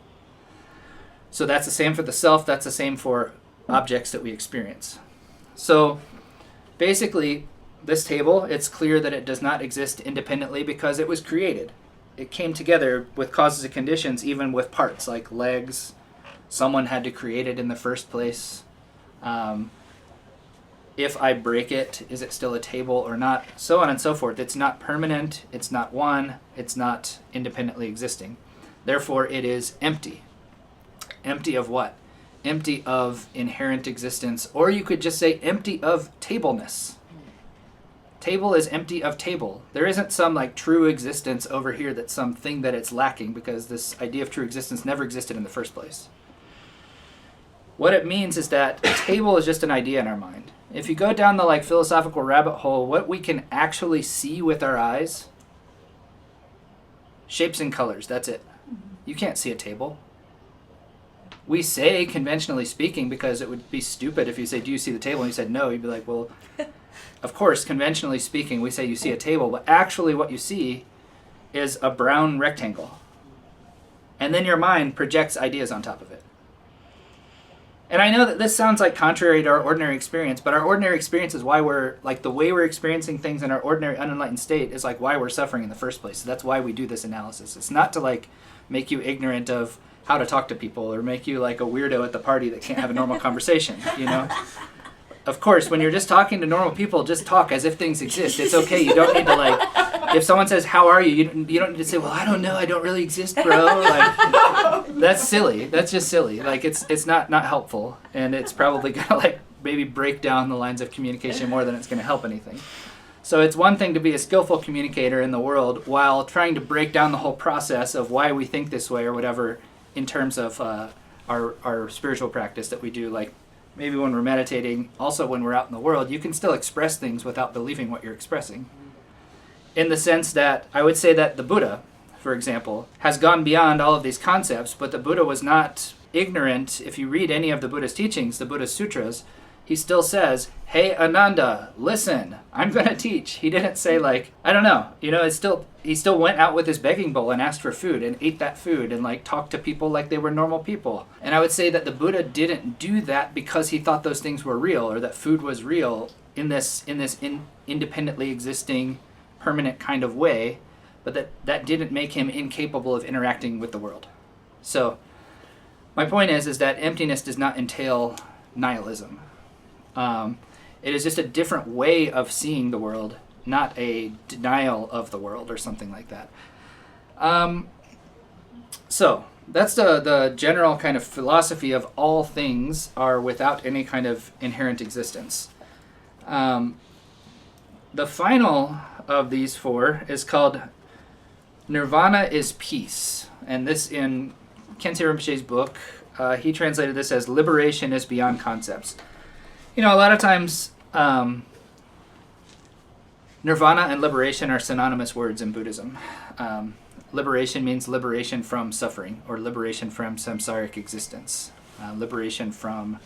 So that's the same for the self, that's the same for objects that we experience. So basically, this table, it's clear that it does not exist independently because it was created. It came together with causes and conditions, even with parts like legs. Someone had to create it in the first place. If I break it, is it still a table or not? So on and so forth. It's not permanent, it's not one, it's not independently existing. Therefore, it is empty. Empty of what? Empty of inherent existence, or you could just say empty of tableness. Table is empty of table. There isn't some like true existence over here that's something that it's lacking, because this idea of true existence never existed in the first place. What it means is that a table is just an idea in our mind. If you go down the like philosophical rabbit hole, what we can actually see with our eyes, shapes and colors, that's it. You can't see a table. We say, conventionally speaking, because it would be stupid if you say, do you see the table? And you said no, you'd be like, well, of course, conventionally speaking, we say you see a table, but actually what you see is a brown rectangle. And then your mind projects ideas on top of it. And I know that this sounds like contrary to our ordinary experience, but our ordinary experience is why we're, like, the way we're experiencing things in our ordinary unenlightened state is, like, why we're suffering in the first place. So that's why we do this analysis. It's not to, like, make you ignorant of how to talk to people or make you, like, a weirdo at the party that can't have a normal conversation, you know? Of course, when you're just talking to normal people, just talk as if things exist. It's okay. You don't need to, like, if someone says, how are you? You don't need to say, well, I don't know. I don't really exist, bro. Like, that's silly. That's just silly. Like, it's not helpful. And it's probably going to, like, maybe break down the lines of communication more than it's going to help anything. So it's one thing to be a skillful communicator in the world while trying to break down the whole process of why we think this way or whatever in terms of our spiritual practice that we do, like, maybe when we're meditating, also when we're out in the world, you can still express things without believing what you're expressing. In the sense that I would say that the Buddha, for example, has gone beyond all of these concepts, but the Buddha was not ignorant. If you read any of the Buddhist teachings, the Buddhist sutras, he still says, hey, Ananda, listen, I'm going to teach. He didn't say, like, I don't know, you know, he still went out with his begging bowl and asked for food and ate that food and, like, talked to people like they were normal people. And I would say that the Buddha didn't do that because he thought those things were real or that food was real in this independently existing, permanent kind of way, but that didn't make him incapable of interacting with the world. So my point is that emptiness does not entail nihilism. It is just a different way of seeing the world, not a denial of the world or something like that. So that's the general kind of philosophy of all things are without any kind of inherent existence. The final of these four is called Nirvana is peace. And this in Khyentse Rinpoche's book, he translated this as liberation is beyond concepts. You know, a lot of times nirvana and liberation are synonymous words in Buddhism. Liberation means liberation from suffering or liberation from samsaric existence. Liberation from,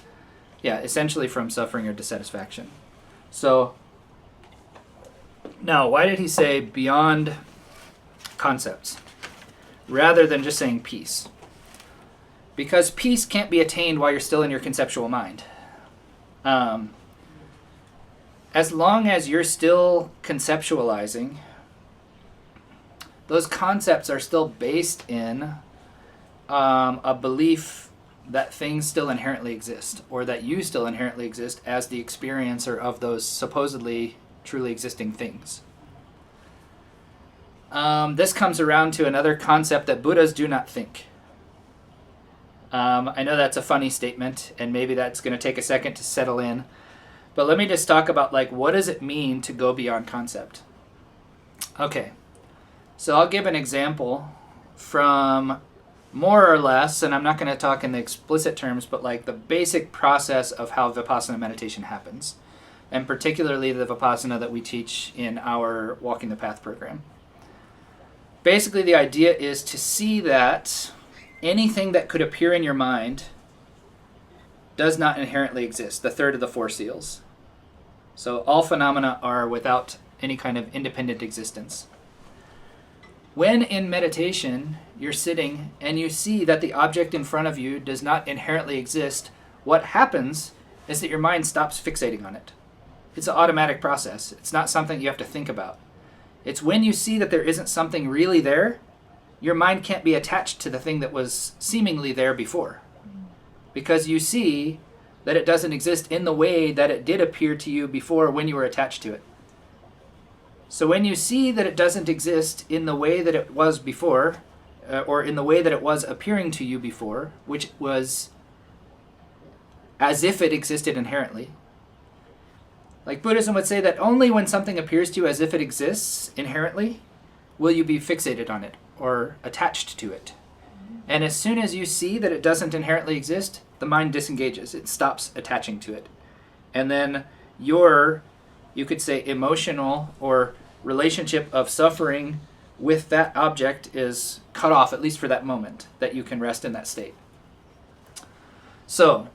essentially from suffering or dissatisfaction. So, now, why did he say beyond concepts rather than just saying peace? Because peace can't be attained while you're still in your conceptual mind. As long as you're still conceptualizing, those concepts are still based in a belief that things still inherently exist, or that you still inherently exist as the experiencer of those supposedly truly existing things. This comes around to another concept that Buddhas do not think. I know that's a funny statement, and maybe that's going to take a second to settle in. But let me just talk about, like, what does it mean to go beyond concept? Okay, so I'll give an example from more or less, and I'm not going to talk in the explicit terms, but like the basic process of how Vipassana meditation happens, and particularly the Vipassana that we teach in our Walking the Path program. Basically, the idea is to see that anything that could appear in your mind does not inherently exist, the third of the four seals. So all phenomena are without any kind of independent existence. When in meditation, you're sitting and you see that the object in front of you does not inherently exist, what happens is that your mind stops fixating on it. It's an automatic process. It's not something you have to think about. It's when you see that there isn't something really there, your mind can't be attached to the thing that was seemingly there before. Because you see that it doesn't exist in the way that it did appear to you before when you were attached to it. So when you see that it doesn't exist in the way that it was before, or in the way that it was appearing to you before, which was as if it existed inherently. Like Buddhism would say that only when something appears to you as if it exists inherently will you be fixated on it or attached to it. And as soon as you see that it doesn't inherently exist, the mind disengages. It stops attaching to it. And then your, you could say, emotional or relationship of suffering with that object is cut off, at least for that moment, that you can rest in that state. So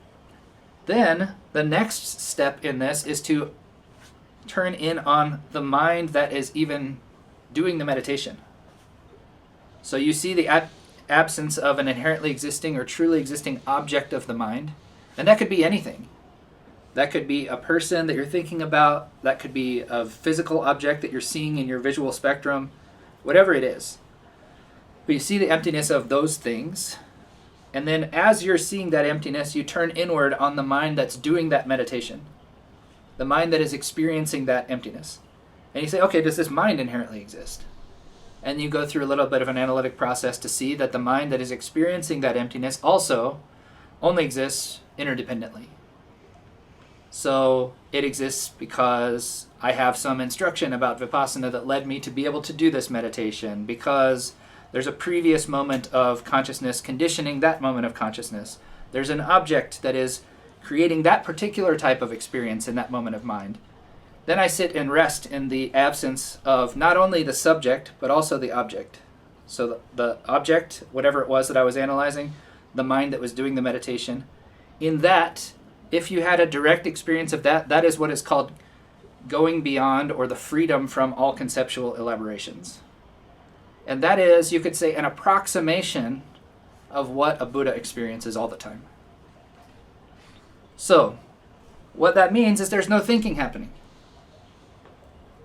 then the next step in this is to turn in on the mind that is even doing the meditation. So you see the absence of an inherently existing or truly existing object of the mind, And that could be anything. That could be a person that you're thinking about. That could be a physical object that you're seeing in your visual spectrum. Whatever it is. But you see the emptiness of those things. And then as you're seeing that emptiness, you turn inward on the mind that's doing that meditation. The mind that is experiencing that emptiness. And you say, okay, does this mind inherently exist? And you go through a little bit of an analytic process to see that the mind that is experiencing that emptiness also only exists interdependently. So it exists because I have some instruction about Vipassana that led me to be able to do this meditation, because there's a previous moment of consciousness conditioning that moment of consciousness. There's an object that is creating that particular type of experience in that moment of mind. Then I sit and rest in the absence of not only the subject, but also the object. So the object, whatever it was that I was analyzing, the mind that was doing the meditation, in that, if you had a direct experience of that, that is what is called going beyond, or the freedom from all conceptual elaborations. And that is, you could say, an approximation of what a Buddha experiences all the time. So, what that means is there's no thinking happening.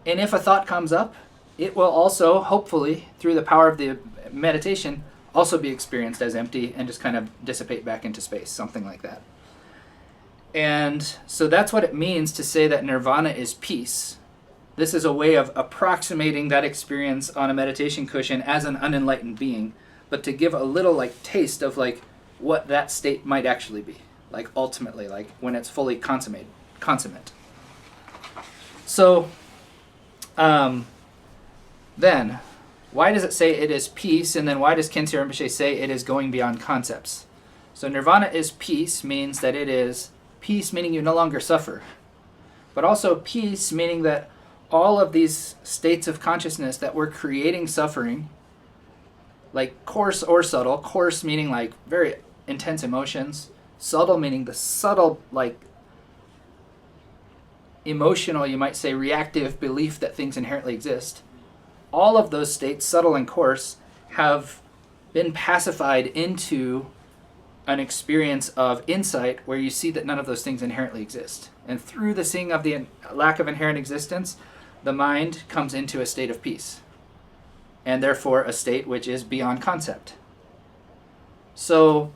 And if a thought comes up, it will also, hopefully, through the power of the meditation, also be experienced as empty and just kind of dissipate back into space, something like that. And so that's what it means to say that nirvana is peace. This is a way of approximating that experience on a meditation cushion as an unenlightened being, but to give a little like taste of like what that state might actually be, like ultimately, like when it's fully consummate. So, then, why does it say it is peace, and then why does Khyentse Rinpoche say it is going beyond concepts? So nirvana is peace means that it is peace, meaning you no longer suffer, but also peace meaning that all of these states of consciousness that were creating suffering, like coarse or subtle, coarse meaning like very intense emotions, subtle meaning the subtle, like emotional, you might say, reactive belief that things inherently exist. All of those states, subtle and coarse, have been pacified into an experience of insight where you see that none of those things inherently exist. And through the seeing of the lack of inherent existence, the mind comes into a state of peace, and therefore a state which is beyond concept. So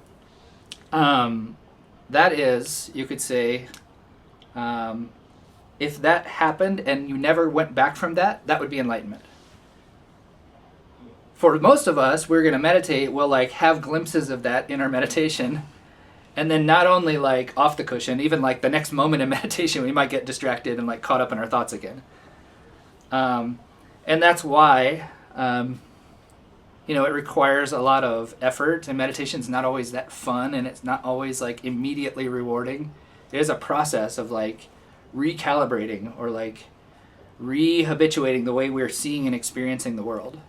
that is, you could say, if that happened and you never went back from that, that would be enlightenment. For most of us, we're going to meditate, we'll like have glimpses of that in our meditation, and then not only like off the cushion, even like the next moment in meditation, we might get distracted and like caught up in our thoughts again. And that's why, it requires a lot of effort, and meditation's not always that fun, and it's not always like immediately rewarding. It is a process of like recalibrating or like rehabituating the way we're seeing and experiencing the world.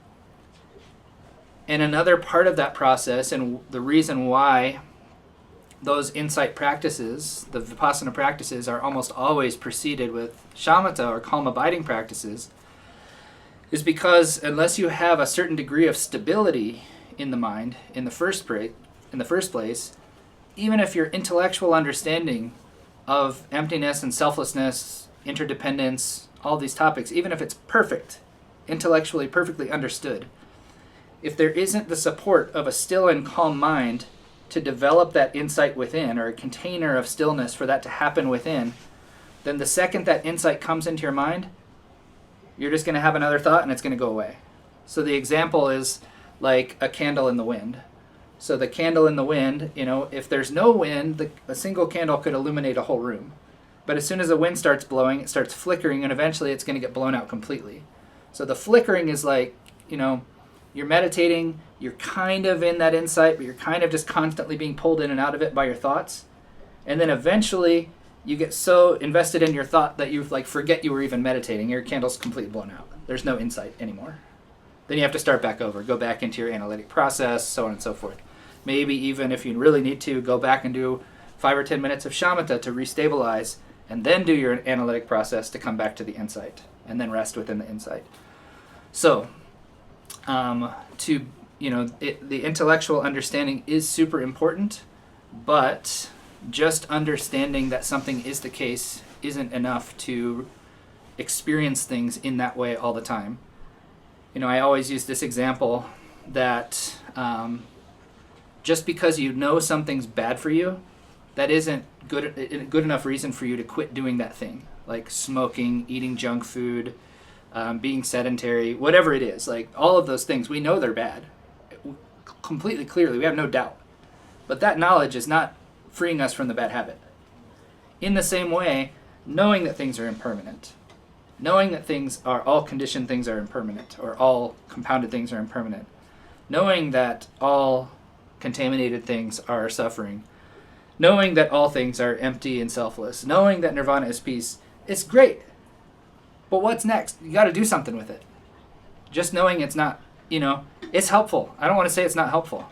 And another part of that process, and the reason why those insight practices, the Vipassana practices, are almost always preceded with shamatha or calm abiding practices, is because unless you have a certain degree of stability in the mind in the first place, even if your intellectual understanding of emptiness and selflessness, interdependence, all these topics, even if it's perfect, intellectually perfectly understood, if there isn't the support of a still and calm mind to develop that insight within, or a container of stillness for that to happen within, then the second that insight comes into your mind, you're just going to have another thought and it's going to go away. So the example is like a candle in the wind. So the candle in the wind, if there's no wind, a single candle could illuminate a whole room. But as soon as the wind starts blowing, it starts flickering, and eventually it's going to get blown out completely. So the flickering is like, you're meditating, you're kind of in that insight, but you're kind of just constantly being pulled in and out of it by your thoughts. And then eventually you get so invested in your thought that you like forget you were even meditating. Your candle's completely blown out. There's no insight anymore. Then you have to start back over, go back into your analytic process, so on and so forth. Maybe even if you really need to, go back and do 5 or 10 minutes of shamatha to restabilize, and then do your analytic process to come back to the insight, and then rest within the insight. So, the intellectual understanding is super important, but just understanding that something is the case isn't enough to experience things in that way all the time. I always use this example that just because you know something's bad for you, that isn't good enough reason for you to quit doing that thing. Like smoking, eating junk food, being sedentary, whatever it is. Like all of those things, we know they're bad. Completely clearly, we have no doubt. But that knowledge is not freeing us from the bad habit. In the same way, knowing that things are impermanent, knowing that all conditioned things are impermanent, or all compounded things are impermanent, knowing that all contaminated things are suffering, knowing that all things are empty and selfless, knowing that Nirvana is peace, it's great. But what's next? You got to do something with it. Just knowing it's not, it's helpful. I don't want to say it's not helpful.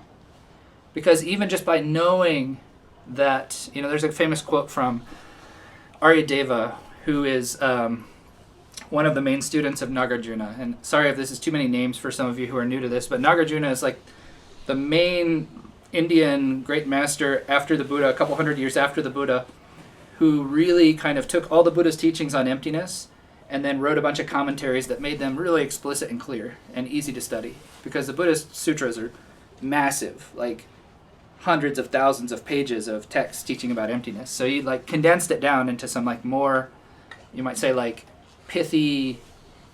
Because even just by knowing that, there's a famous quote from Aryadeva, who is one of the main students of Nagarjuna. And sorry if this is too many names for some of you who are new to this, but Nagarjuna is like the main Indian great master after the Buddha, a couple hundred years after the Buddha, who really kind of took all the Buddha's teachings on emptiness and then wrote a bunch of commentaries that made them really explicit and clear and easy to study. Because the Buddhist sutras are massive, like hundreds of thousands of pages of text teaching about emptiness. So he condensed it down into some more, you might say pithy,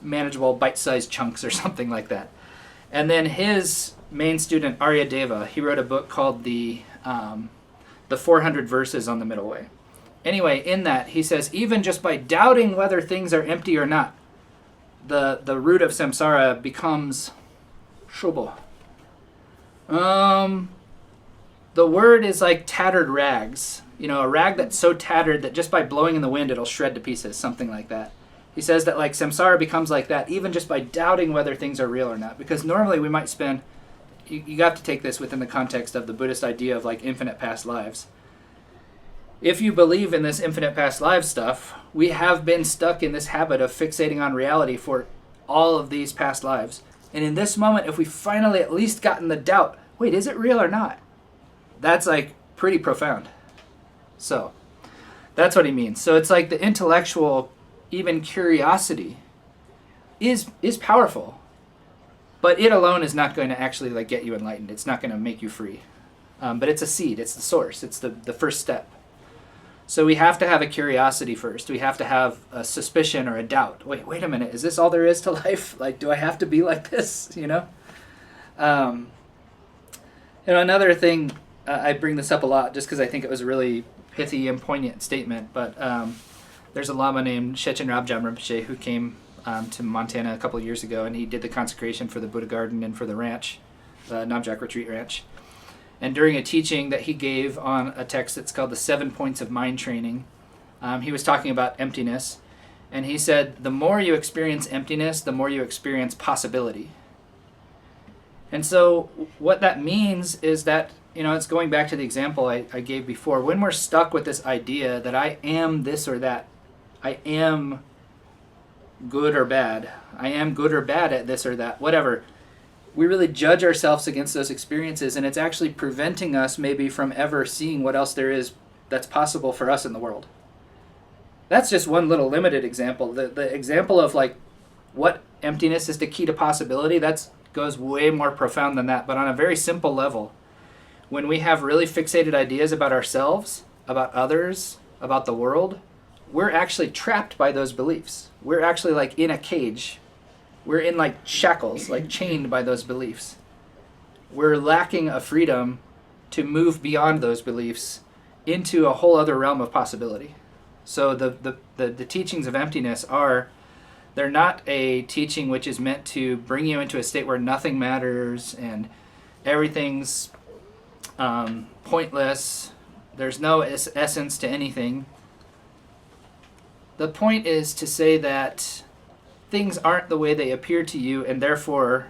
manageable, bite-sized chunks or something like that. And then his main student, Aryadeva, he wrote a book called the 400 Verses on the Middle Way. Anyway, in that, he says, even just by doubting whether things are empty or not, the root of samsara becomes shubha. The word is like tattered rags. A rag that's so tattered that just by blowing in the wind, it'll shred to pieces, something like that. He says that samsara becomes like that, even just by doubting whether things are real or not. Because normally we might spend, you have to take this within the context of the Buddhist idea of infinite past lives. If you believe in this infinite past lives stuff, we have been stuck in this habit of fixating on reality for all of these past lives. And in this moment, if we finally at least gotten the doubt, wait, is it real or not? That's pretty profound. So that's what he means. So it's the intellectual, even curiosity is powerful, but it alone is not going to actually get you enlightened. It's not going to make you free. But it's a seed. It's the source. It's the first step. So we have to have a curiosity first. We have to have a suspicion or a doubt. Wait a minute. Is this all there is to life? Do I have to be like this? Another thing, I bring this up a lot just because I think it was a really pithy and poignant statement, but there's a Lama named Shechen Rabjam Rinpoche who came to Montana a couple of years ago, and he did the consecration for the Buddha Garden and for the ranch, the Namchak Retreat Ranch. And during a teaching that he gave on a text that's called the 7 Points of Mind Training, he was talking about emptiness, and he said, the more you experience emptiness, the more you experience possibility. And so what that means is that, it's going back to the example I gave before. When we're stuck with this idea that I am this or that, I am good or bad, I am good or bad at this or that, whatever, we really judge ourselves against those experiences, and it's actually preventing us maybe from ever seeing what else there is that's possible for us in the world. That's just one little limited example. The example of what emptiness is the key to possibility, that goes way more profound than that. But on a very simple level, when we have really fixated ideas about ourselves, about others, about the world, we're actually trapped by those beliefs. We're actually in a cage. We're in shackles, chained by those beliefs. We're lacking a freedom to move beyond those beliefs into a whole other realm of possibility. So the teachings of emptiness they're not a teaching which is meant to bring you into a state where nothing matters and everything's pointless. There's no essence to anything. The point is to say that things aren't the way they appear to you, and therefore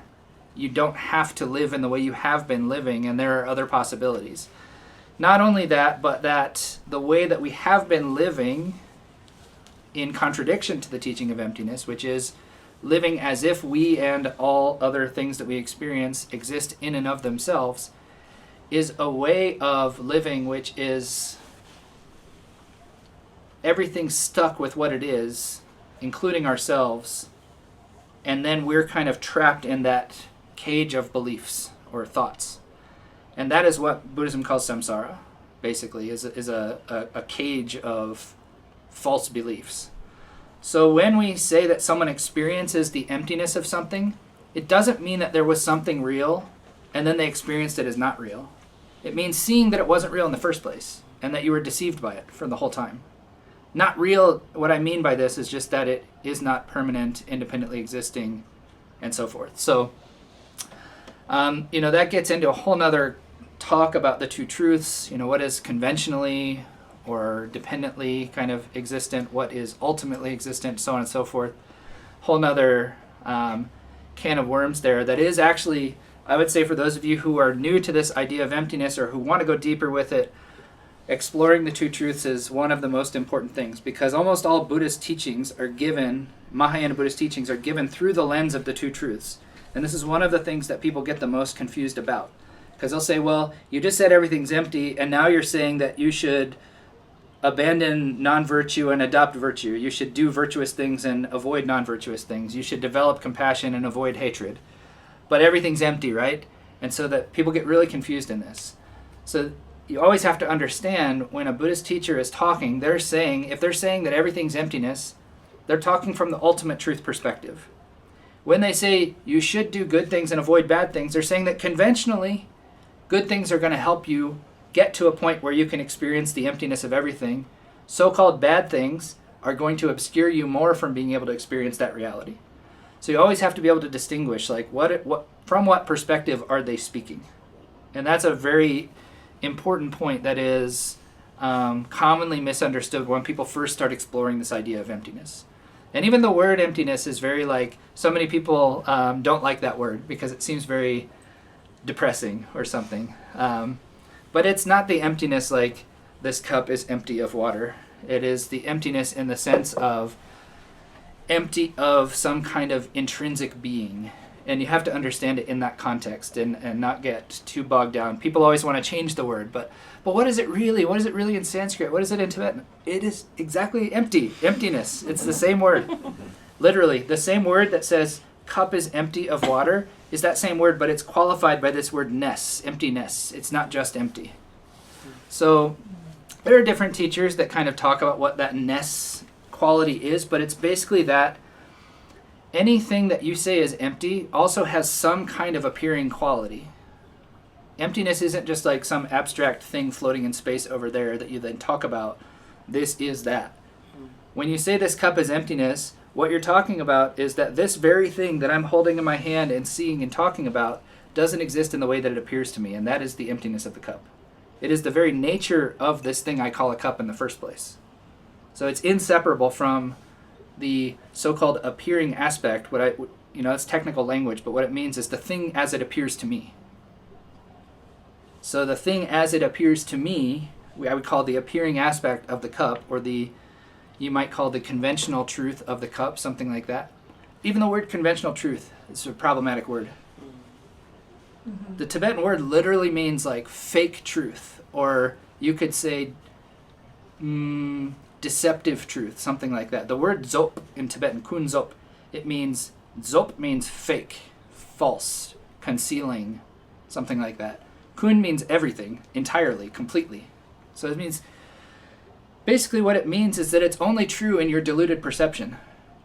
you don't have to live in the way you have been living, and there are other possibilities. Not only that, but that the way that we have been living, in contradiction to the teaching of emptiness, which is living as if we and all other things that we experience exist in and of themselves, is a way of living which is everything's stuck with what it is, including ourselves, and then we're kind of trapped in that cage of beliefs or thoughts. And that is what Buddhism calls samsara, basically, is a cage of false beliefs. So when we say that someone experiences the emptiness of something, it doesn't mean that there was something real and then they experienced it as not real. It means seeing that it wasn't real in the first place and that you were deceived by it for the whole time. Not real, what I mean by this is just that it is not permanent, independently existing, and so forth. So, that gets into a whole nother talk about the two truths. What is conventionally or dependently kind of existent, what is ultimately existent, so on and so forth. Whole nother can of worms there that is actually, I would say, for those of you who are new to this idea of emptiness or who want to go deeper with it, exploring the two truths is one of the most important things, because almost all Buddhist teachings are given, Mahayana Buddhist teachings are given through the lens of the two truths. And this is one of the things that people get the most confused about. Because they'll say, well, you just said everything's empty, and now you're saying that you should abandon non-virtue and adopt virtue. You should do virtuous things and avoid non-virtuous things. You should develop compassion and avoid hatred. But everything's empty, right? And so that people get really confused in this. So you always have to understand when a Buddhist teacher is talking, if they're saying that everything's emptiness, they're talking from the ultimate truth perspective. When they say you should do good things and avoid bad things, they're saying that conventionally, good things are going to help you get to a point where you can experience the emptiness of everything. So-called bad things are going to obscure you more from being able to experience that reality. So you always have to be able to distinguish, like, from what perspective are they speaking? And that's a very important point that is commonly misunderstood when people first start exploring this idea of emptiness. And even the word emptiness is very, so many people don't like that word because it seems very depressing or something. But it's not the emptiness like this cup is empty of water. It is the emptiness in the sense of empty of some kind of intrinsic being. And you have to understand it in that context and not get too bogged down. People always want to change the word, but what is it really? What is it really in Sanskrit? What is it in Tibetan? It is exactly empty, emptiness. It's the same word. Literally, the same word that says cup is empty of water is that same word, but it's qualified by this word ness, emptiness. It's not just empty. So there are different teachers that kind of talk about what that ness quality is, but it's basically that anything that you say is empty also has some kind of appearing quality. Emptiness isn't just like some abstract thing floating in space over there that you then talk about. This is that. When you say this cup is emptiness, what you're talking about is that this very thing that I'm holding in my hand and seeing and talking about doesn't exist in the way that it appears to me, and that is the emptiness of the cup. It is the very nature of this thing I call a cup in the first place. So it's inseparable from the so-called appearing aspect. It's technical language, but what it means is the thing as it appears to me. So the thing as it appears to me, I would call the appearing aspect of the cup, or you might call the conventional truth of the cup, something like that. Even the word conventional truth is a problematic word. Mm-hmm. The Tibetan word literally means like fake truth, or you could say deceptive truth, something like that. The word zop in Tibetan, kun zop, zop means fake, false, concealing, something like that. Kun means everything, entirely, completely. So it means, basically what it means is that it's only true in your deluded perception.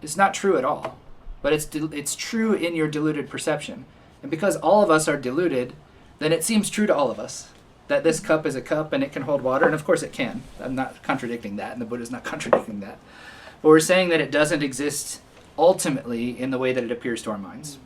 It's not true at all, but it's true in your deluded perception. And because all of us are deluded, then it seems true to all of us that this cup is a cup and it can hold water, and of course it can. I'm not contradicting that, and the Buddha's not contradicting that. But we're saying that it doesn't exist ultimately in the way that it appears to our minds.